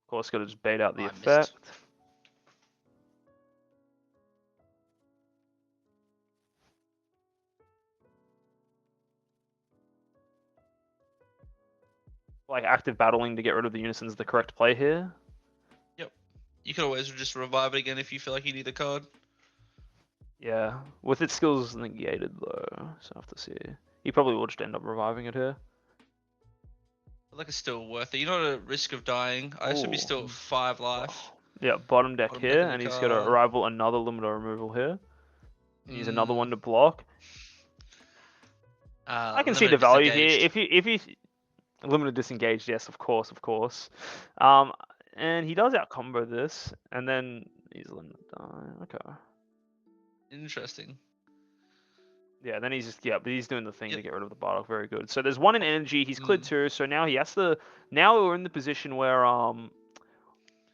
course, got to just bait out the effect. Missed. Like active battling to get rid of the Unison is the correct play here. Yep. You could always just revive it again if you feel like you need the card. Yeah, with its skills negated though, so I have to see. He probably will just end up reviving it here. Like it's still worth it. You're not at risk of dying. I assume he's still at 5 life. Yeah, bottom deck Bottom here, deck and he's got to rival another limiter removal here. Use another one to block. I can see the value here. If you limited disengaged, yes, of course. And he does out combo this, and then he's limited die. Okay. Interesting. Yeah, then he's doing the thing to get rid of the Bardock. Very good. So there's 1 in energy. He's cleared 2. So now he has to. Now we're in the position where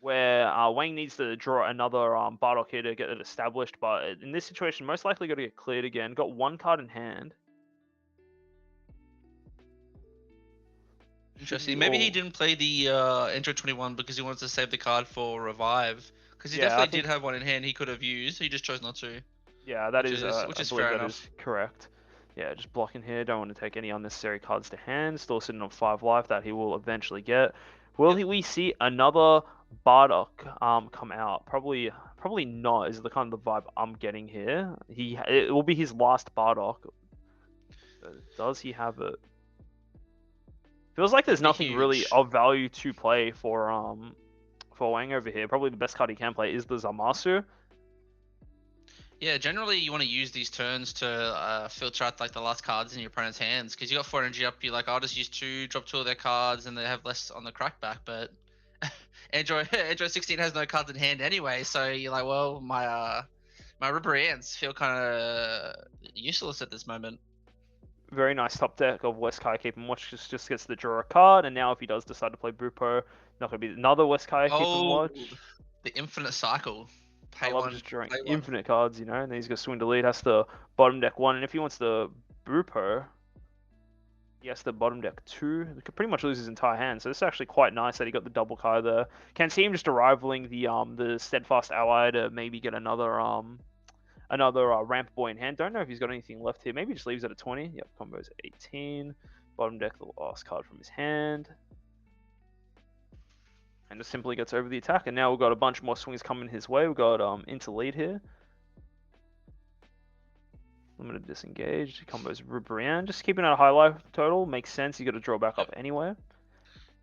Wang needs to draw another Bardock here to get it established. But in this situation, most likely got to get cleared again. Got 1 card in hand. Interesting. Maybe he didn't play the Android 21 because he wanted to save the card for revive. Because he definitely did have 1 in hand he could have used. He just chose not to. Yeah, that is which is fair enough. Is correct. Yeah, just blocking here. Don't want to take any unnecessary cards to hand. Still sitting on 5 life that he will eventually get. Will we see another Bardock come out? Probably not. Is the kind of the vibe I'm getting here. It will be his last Bardock. Does he have it? Feels like there's nothing really of value to play for Wang over here. Probably the best card he can play is the Zamasu. Yeah, generally you want to use these turns to filter out like the last cards in your opponent's hands, because you got 4 energy up. You're like, I'll just use 2, drop 2 of their cards, and they have less on the crackback. But Android 16 has no cards in hand anyway, so you're like, well, my rubber ants feel kind of useless at this moment. Very nice top deck of Westkai Keeping Watch. Just gets to draw a card, and now if he does decide to play Bupo, not going to be another Westkai Keeping Oh, Watch. the infinite cycle. I Pay love one, just drawing play one. infinite cards, you know, and then he's going to swing to lead, has to bottom deck 1, and if he wants to Bupo, he has to bottom deck 2. He could pretty much lose his entire hand, so this is actually quite nice that he got the double card there. Can see him just arriving the Steadfast Ally to maybe get another ramp boy in hand. Don't know if he's got anything left here. Maybe just leaves it at 20. Yep, combo's 18. Bottom deck the last card from his hand. And just simply gets over the attack. And now we've got a bunch more swings coming his way. We've got into lead here. Limited disengaged. Combo's Rubrian. Just keeping it a high life total. Makes sense. You got to draw back up anyway.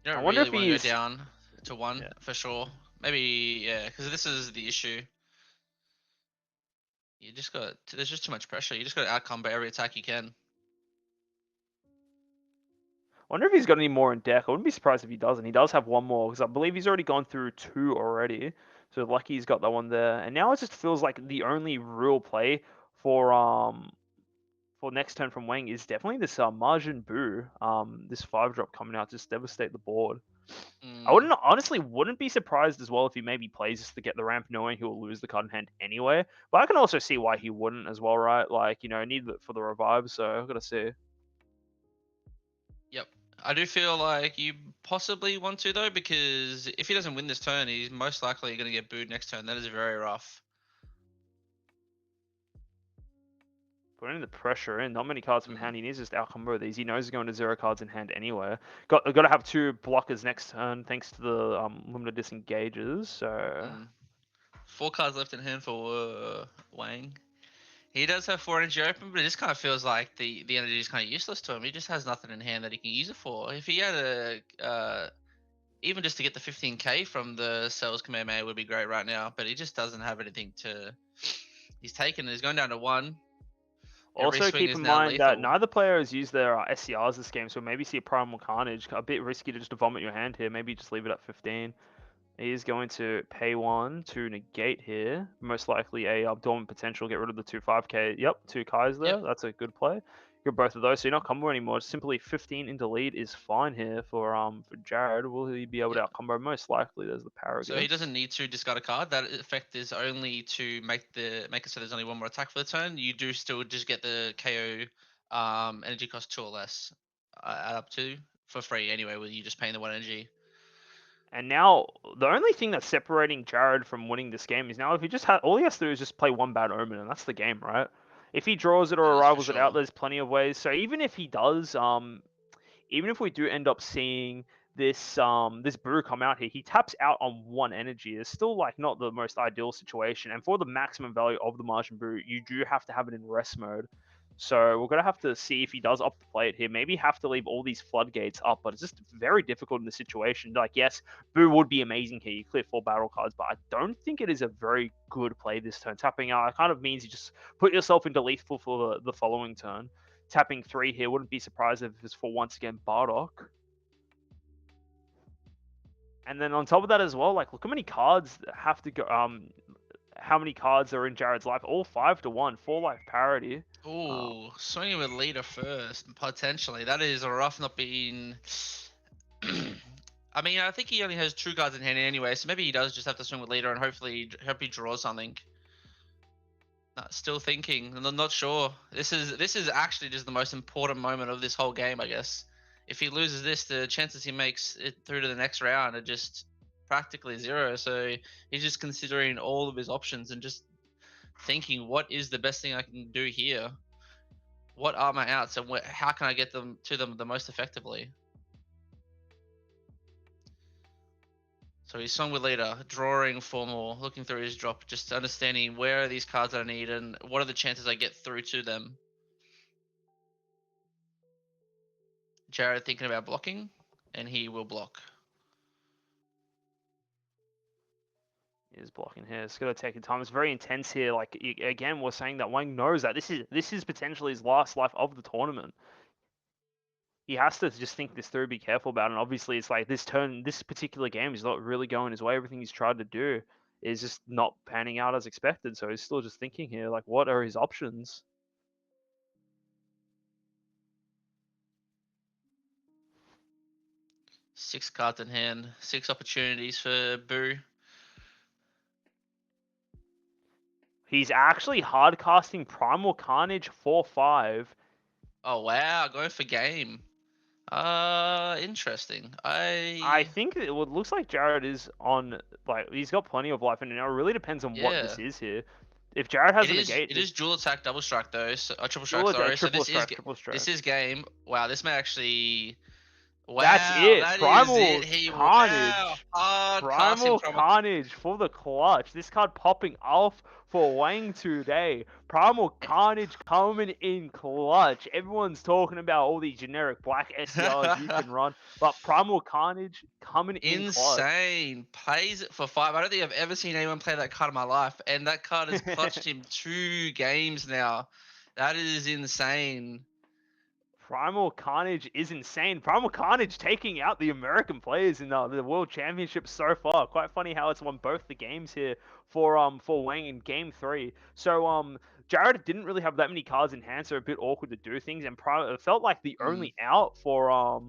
You I don't wonder really if want to go he's down to 1 for sure. Maybe, yeah, because this is the issue. You just got, there's just too much pressure. You just got to out combo every attack you can. wonder if he's got any more in deck. I wouldn't be surprised if he doesn't. He does have one more because I believe he's already gone through 2 already. So lucky he's got that one there. And now it just feels like the only real play for next turn from Wang is definitely this Majin Buu. This 5-drop coming out just devastate the board. I wouldn't be surprised as well if he maybe plays just to get the ramp, knowing he will lose the card in hand anyway. But I can also see why he wouldn't as well, right? Like, you know, need it for the revive, so I've got to see. Yep. I do feel like you possibly want to, though, because if he doesn't win this turn, he's most likely going to get booed next turn. That is very rough. Putting the pressure in, not many cards from hand. He needs just outcombo these. He knows he's going to 0 cards in hand anyway. Got to have 2 blockers next turn thanks to the limited disengages. So 4 cards left in hand for Wang. He does have 4 energy open, but it just kind of feels like the energy is kind of useless to him. He just has nothing in hand that he can use it for. If he had even just to get the 15k from the Cells Kamehameha would be great right now, but he just doesn't have anything to. He's taken. He's going down to 1. Every also swing keep is in now mind that lethal. neither player has used their SCRs this game, so maybe see a Primal Carnage. A bit risky to just vomit your hand here. Maybe just leave it at 15. He is going to pay 1 to negate here. Most likely a dormant potential. Get rid of the 2-5k. Yep, 2 Kais there. Yep. That's a good play. Got both of those, so you're not combo anymore. Simply 15 into lead is fine here for Jared. Will he be able to out combo? Most likely. There's the Paragus. So he doesn't need to discard a card. That effect is only to make it so there's only 1 more attack for the turn. You do still just get the KO energy cost 2 or less add up to for free anyway, with you just paying the 1 energy. And now the only thing that's separating Jared from winning this game is now if he just all he has to do is just play 1 bad omen, and that's the game, right? If he draws it or That is for arrivals it out, sure. there's plenty of ways. So even if he does, even if we do end up seeing this brew come out here, he taps out on 1 energy. It's still like not the most ideal situation. And for the maximum value of the Martian brew, you do have to have it in rest mode. So we're gonna have to see if he does opt to play it here. Maybe have to leave all these floodgates up, but it's just very difficult in the situation. Like, yes, Boo would be amazing here. You clear 4 battle cards, but I don't think it is a very good play this turn. Tapping out, it kind of means you just put yourself into lethal for the following turn. Tapping 3 here, wouldn't be surprised if it's for once again Bardock. And then on top of that as well, like look how many cards have to go. How many cards are in Jared's life? All 5 to 1, 4 life parity. Ooh, swinging with leader first, potentially. That is a rough not being. I mean, I think he only has 2 cards in hand anyway, so maybe he does just have to swing with leader and hopefully hope he draws something. Still thinking, and I'm not sure. This is actually just the most important moment of this whole game, I guess. If he loses this, the chances he makes it through to the next round are just practically 0. So he's just considering all of his options and just thinking, what is the best thing I can do here? What are my outs, and how can I get them to them the most effectively? So he's swung with leader, drawing for more, looking through his drop, just understanding where are these cards I need and what are the chances I get through to them. Jared thinking about blocking, and he will block. Is blocking here. It's gonna take time. It's very intense here. Like again, we're saying that Wang knows that this is potentially his last life of the tournament. He has to just think this through, be careful about it. And obviously, it's like this particular game is not really going his way. Everything he's tried to do is just not panning out as expected. So he's still just thinking here, like, what are his options? 6 cards in hand, 6 opportunities for Boo. He's actually hard casting Primal Carnage 4/5. Oh wow, going for game. Interesting. I think it looks like Jared is on, like, he's got plenty of life, and it really depends on what Yeah. this is here. If Jared has a negate, It this is dual attack, double strike though. So, triple strike, dual attack, sorry. So triple strike, triple strike. this is game. Wow, this may actually. That's Wow, it. that is it. Primal Wow, Carnage. hard casting Primal from. Carnage for the clutch. This card popping off for Wang today. Primal Carnage coming in clutch. Everyone's talking about all these generic black SCRs you can run, but Primal Carnage coming in clutch. Insane. Plays it for 5. I don't think I've ever seen anyone play that card in my life, and that card has clutched him 2 games now. That is insane. Primal Carnage is insane. Primal Carnage taking out the American players in the World Championship so far. Quite funny how it's won both the games here for Wang in Game 3. So Jared didn't really have that many cards in hand, so a bit awkward to do things. And it felt like the Mm, only out for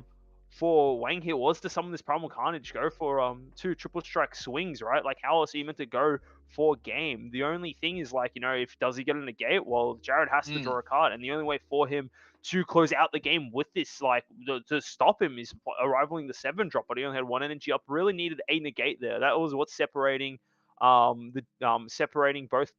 Wang here was to summon this Primal Carnage, go for 2 triple strike swings, right? Like how else are you meant to go for game? The only thing is, like, if does he get a negate? Well, Jared has to mm, draw a card, and the only way for him to close out the game with this, like, to stop him is arriving the 7 drop, but he only had 1 energy up. Really needed a negate there. That was what's separating both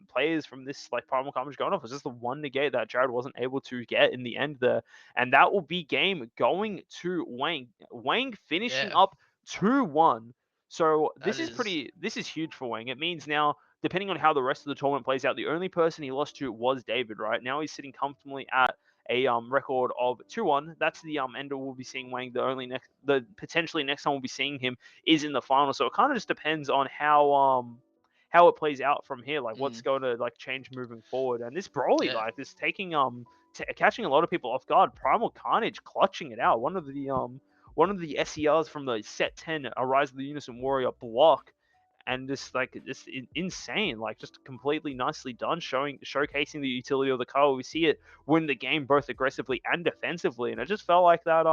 players from this, like, Primal Carnage going off. It was just the 1 negate that Jared wasn't able to get in the end there, and that will be game going to Wang. Wang finishing yeah, up 2-1. So that is. this is huge for Wang. It means now, depending on how the rest of the tournament plays out, the only person he lost to was David. Right now, he's sitting comfortably at a record of 2-1. That's the ender we'll be seeing Wang. The potentially next time we'll be seeing him is in the final. So it kind of just depends on how it plays out from here. Like, what's Mm, going to, like, change moving forward. And this Broly, yeah. like, this taking catching a lot of people off guard. Primal Carnage clutching it out. One of the SERs from the set 10, a Rise of the Unison Warrior block, and just, like, just insane, like, just completely nicely done, showcasing the utility of the car. We see it win the game both aggressively and defensively, and it just felt like that.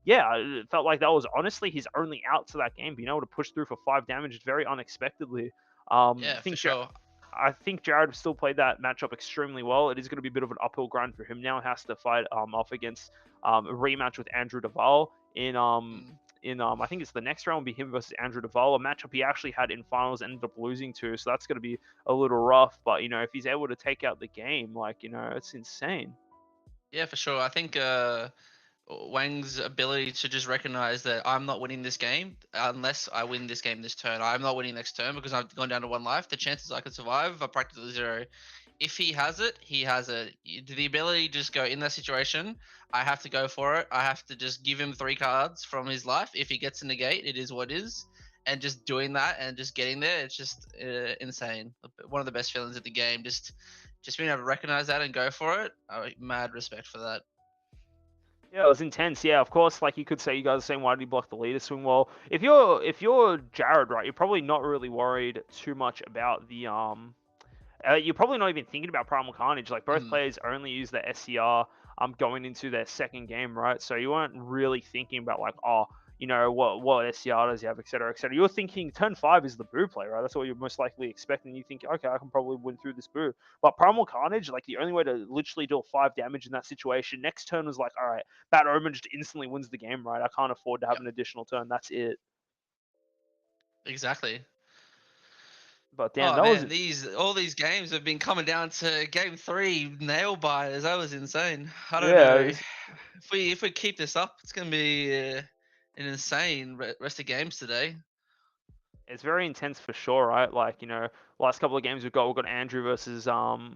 Yeah, it felt like that was honestly his only out to that game, being able to push through for 5 damage very unexpectedly. Yeah, I for think sure. I think Jared still played that matchup extremely well. It is going to be a bit of an uphill grind for him now. He has to fight off against a rematch with Andrew Duval Mm. in I think it's the next round will be him versus Andrew Duval, a matchup he actually had in finals, ended up losing to. So that's going to be a little rough. But if he's able to take out the game, like, it's insane. Yeah, for sure. I think Wang's ability to just recognize that I'm not winning this game unless I win this game this turn. I'm not winning next turn because I've gone down to 1 life. The chances I can survive are practically 0. If he has it, he has it. The ability to just go in that situation, I have to go for it. I have to just give him 3 cards from his life. If he gets a negate, it is what it is. And just doing that and just getting there, it's just insane. One of the best feelings of the game. Just being able to recognize that and go for it. Mad respect for that. Yeah, it was intense. Yeah, of course. Like, you could say, you guys are saying, why did he block the leader swing? Well, if you're Jared, right, you're probably not really worried too much about the you're probably not even thinking about Primal Carnage. Like, both Mm. players only use the SCR going into their second game, right? So you weren't really thinking about, like, oh, what SCR does he have, etc., etc. You're thinking turn 5 is the Boo play, right? That's what you're most likely expecting. You think, okay, I can probably win through this Boo. But Primal Carnage, like, the only way to literally deal 5 damage in that situation, next turn was like, all right, Bad Omen just instantly wins the game, right? I can't afford to have Yep. an additional turn. That's it. Exactly. But damn, Oh that was man, these all these games have been coming down to game 3 nail biters. That was insane. I don't yeah. know if we keep this up, it's gonna be an insane rest of games today. It's very intense for sure, right? Like, last couple of games we've got Andrew versus oh,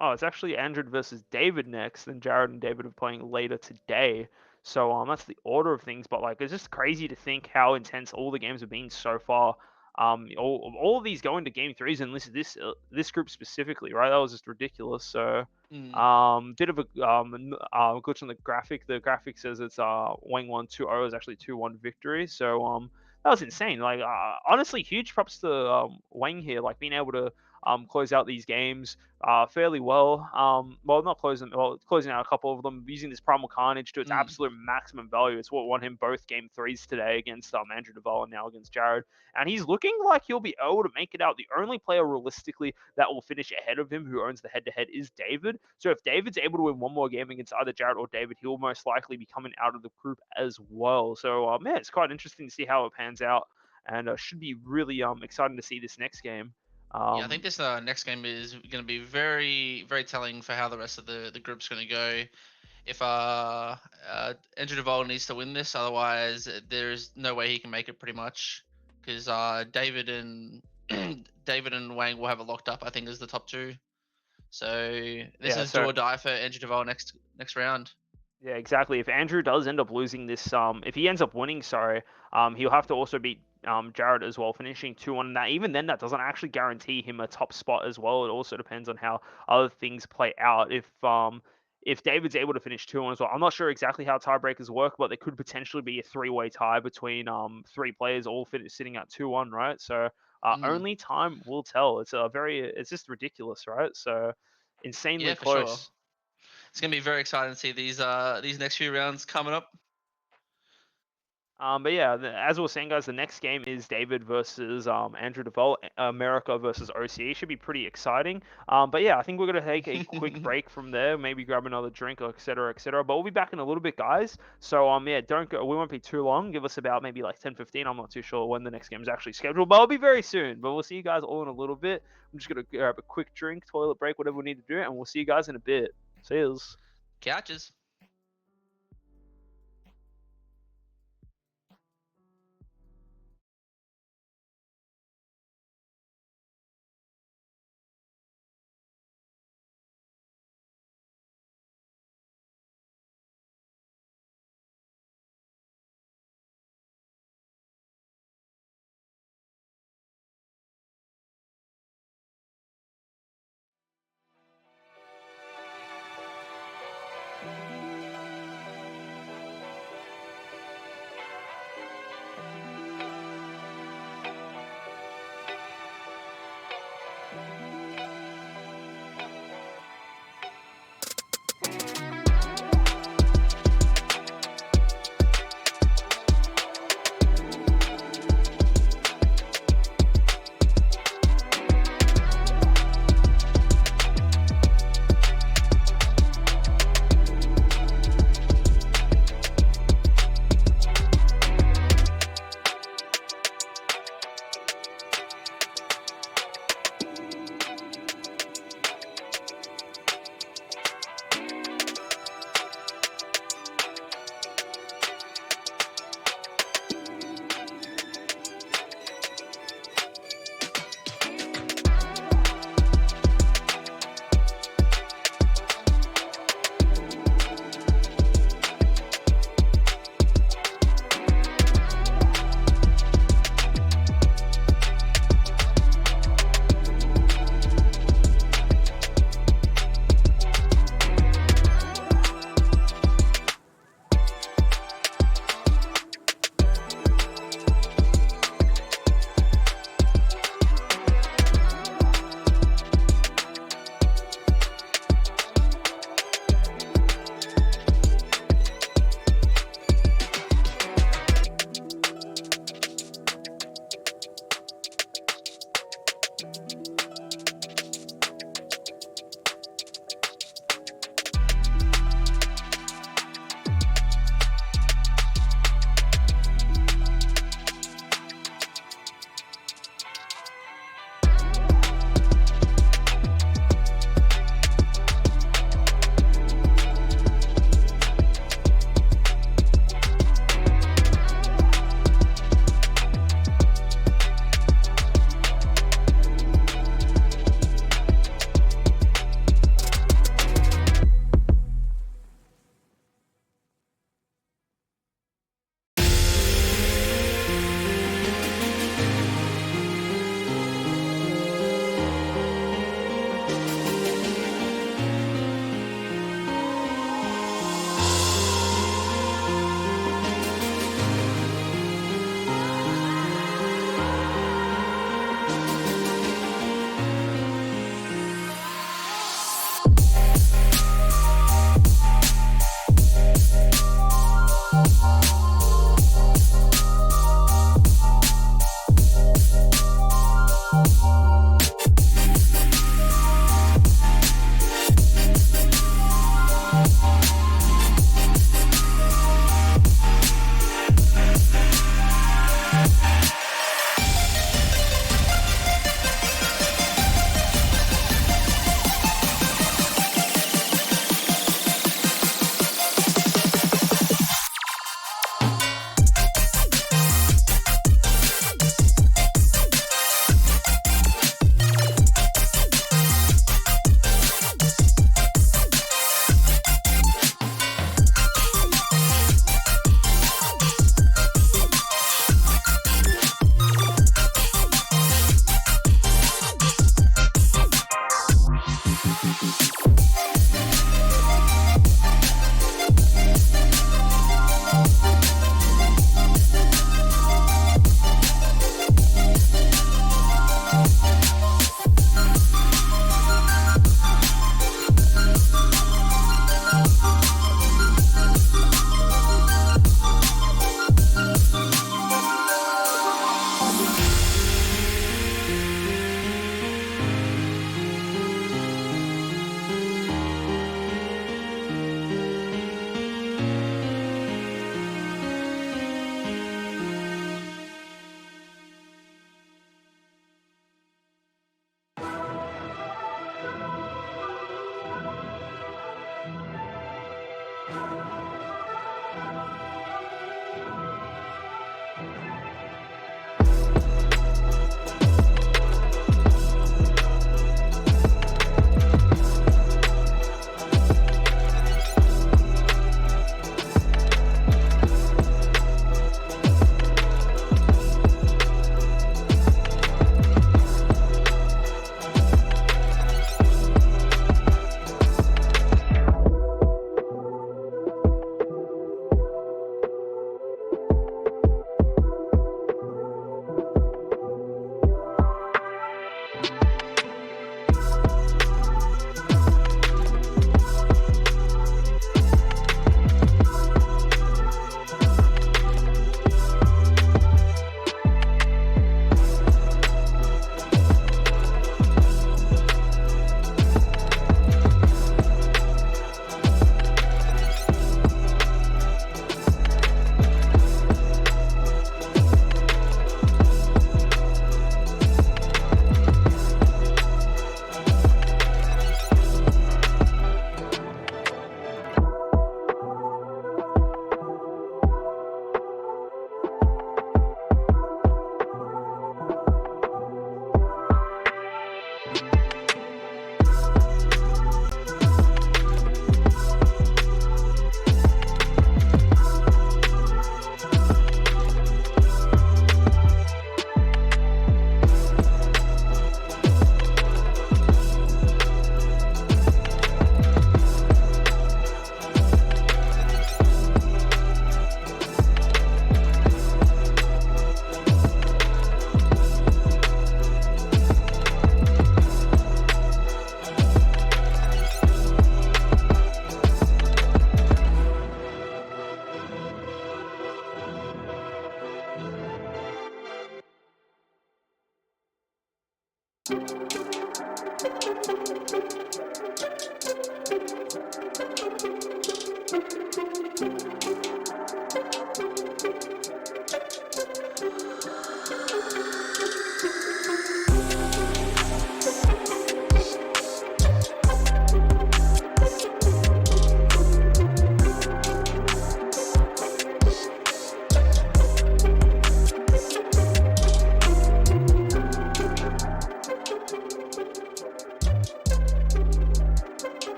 it's actually Andrew versus David next, and Jared and David are playing later today. So that's the order of things, but, like, it's just crazy to think how intense all the games have been so far. All of these going to game threes, and this group specifically, right? That was just ridiculous. So Mm. bit of a glitch on the graphic. The graphic says it's Wang 1-2-0 is actually 2-1 victory. So that was insane. Like honestly, huge props to Wang here, like being able to close out these games fairly well. Well, not closing, well, closing out a couple of them using this Primal Carnage to its Mm. absolute maximum value. It's what won him both game threes today against Andrew Duval and now against Jared. And he's looking like he'll be able to make it out. The only player realistically that will finish ahead of him who owns the head-to-head is David. So if David's able to win one more game against either Jared or David, he'll most likely be coming out of the group as well. So man, it's quite interesting to see how it pans out, and should be really exciting to see this next game. Yeah, I think this next game is going to be very, very telling for how the rest of the group's going to go. If Andrew Duval needs to win this, otherwise there's no way he can make it pretty much, because David and David and Wang will have it locked up. I think as the top two. So this Yeah, is do so or die for Andrew Duval next round. yeah, exactly. If Andrew does end up losing this, if he ends up winning, sorry, he'll have to also beat Jared as well, finishing 2-1. That even then, that doesn't actually guarantee him a top spot as well. It also depends on how other things play out. If David's able to finish 2-1 as well, I'm not sure exactly how tiebreakers work, but there could potentially be a three-way tie between three players all sitting at 2-1, right? So Mm. only time will tell. It's just ridiculous, right? So Yeah, insanely for sure. close. It's gonna be very exciting to see these next few rounds coming up. But yeah, as we were saying, guys, the next game is David versus Andrew Deval, America versus OCE. Should be pretty exciting. But yeah, I think we're gonna take a quick break from there, maybe grab another drink, or et cetera, et cetera. But we'll be back in a little bit, guys. So yeah, don't go. We won't be too long. Give us about maybe like 10, 15. I'm not too sure when the next game is actually scheduled, but it'll be very soon. But we'll see you guys all in a little bit. I'm just gonna grab a quick drink, toilet break, whatever we need to do, and we'll see you guys in a bit. See yous. Couches.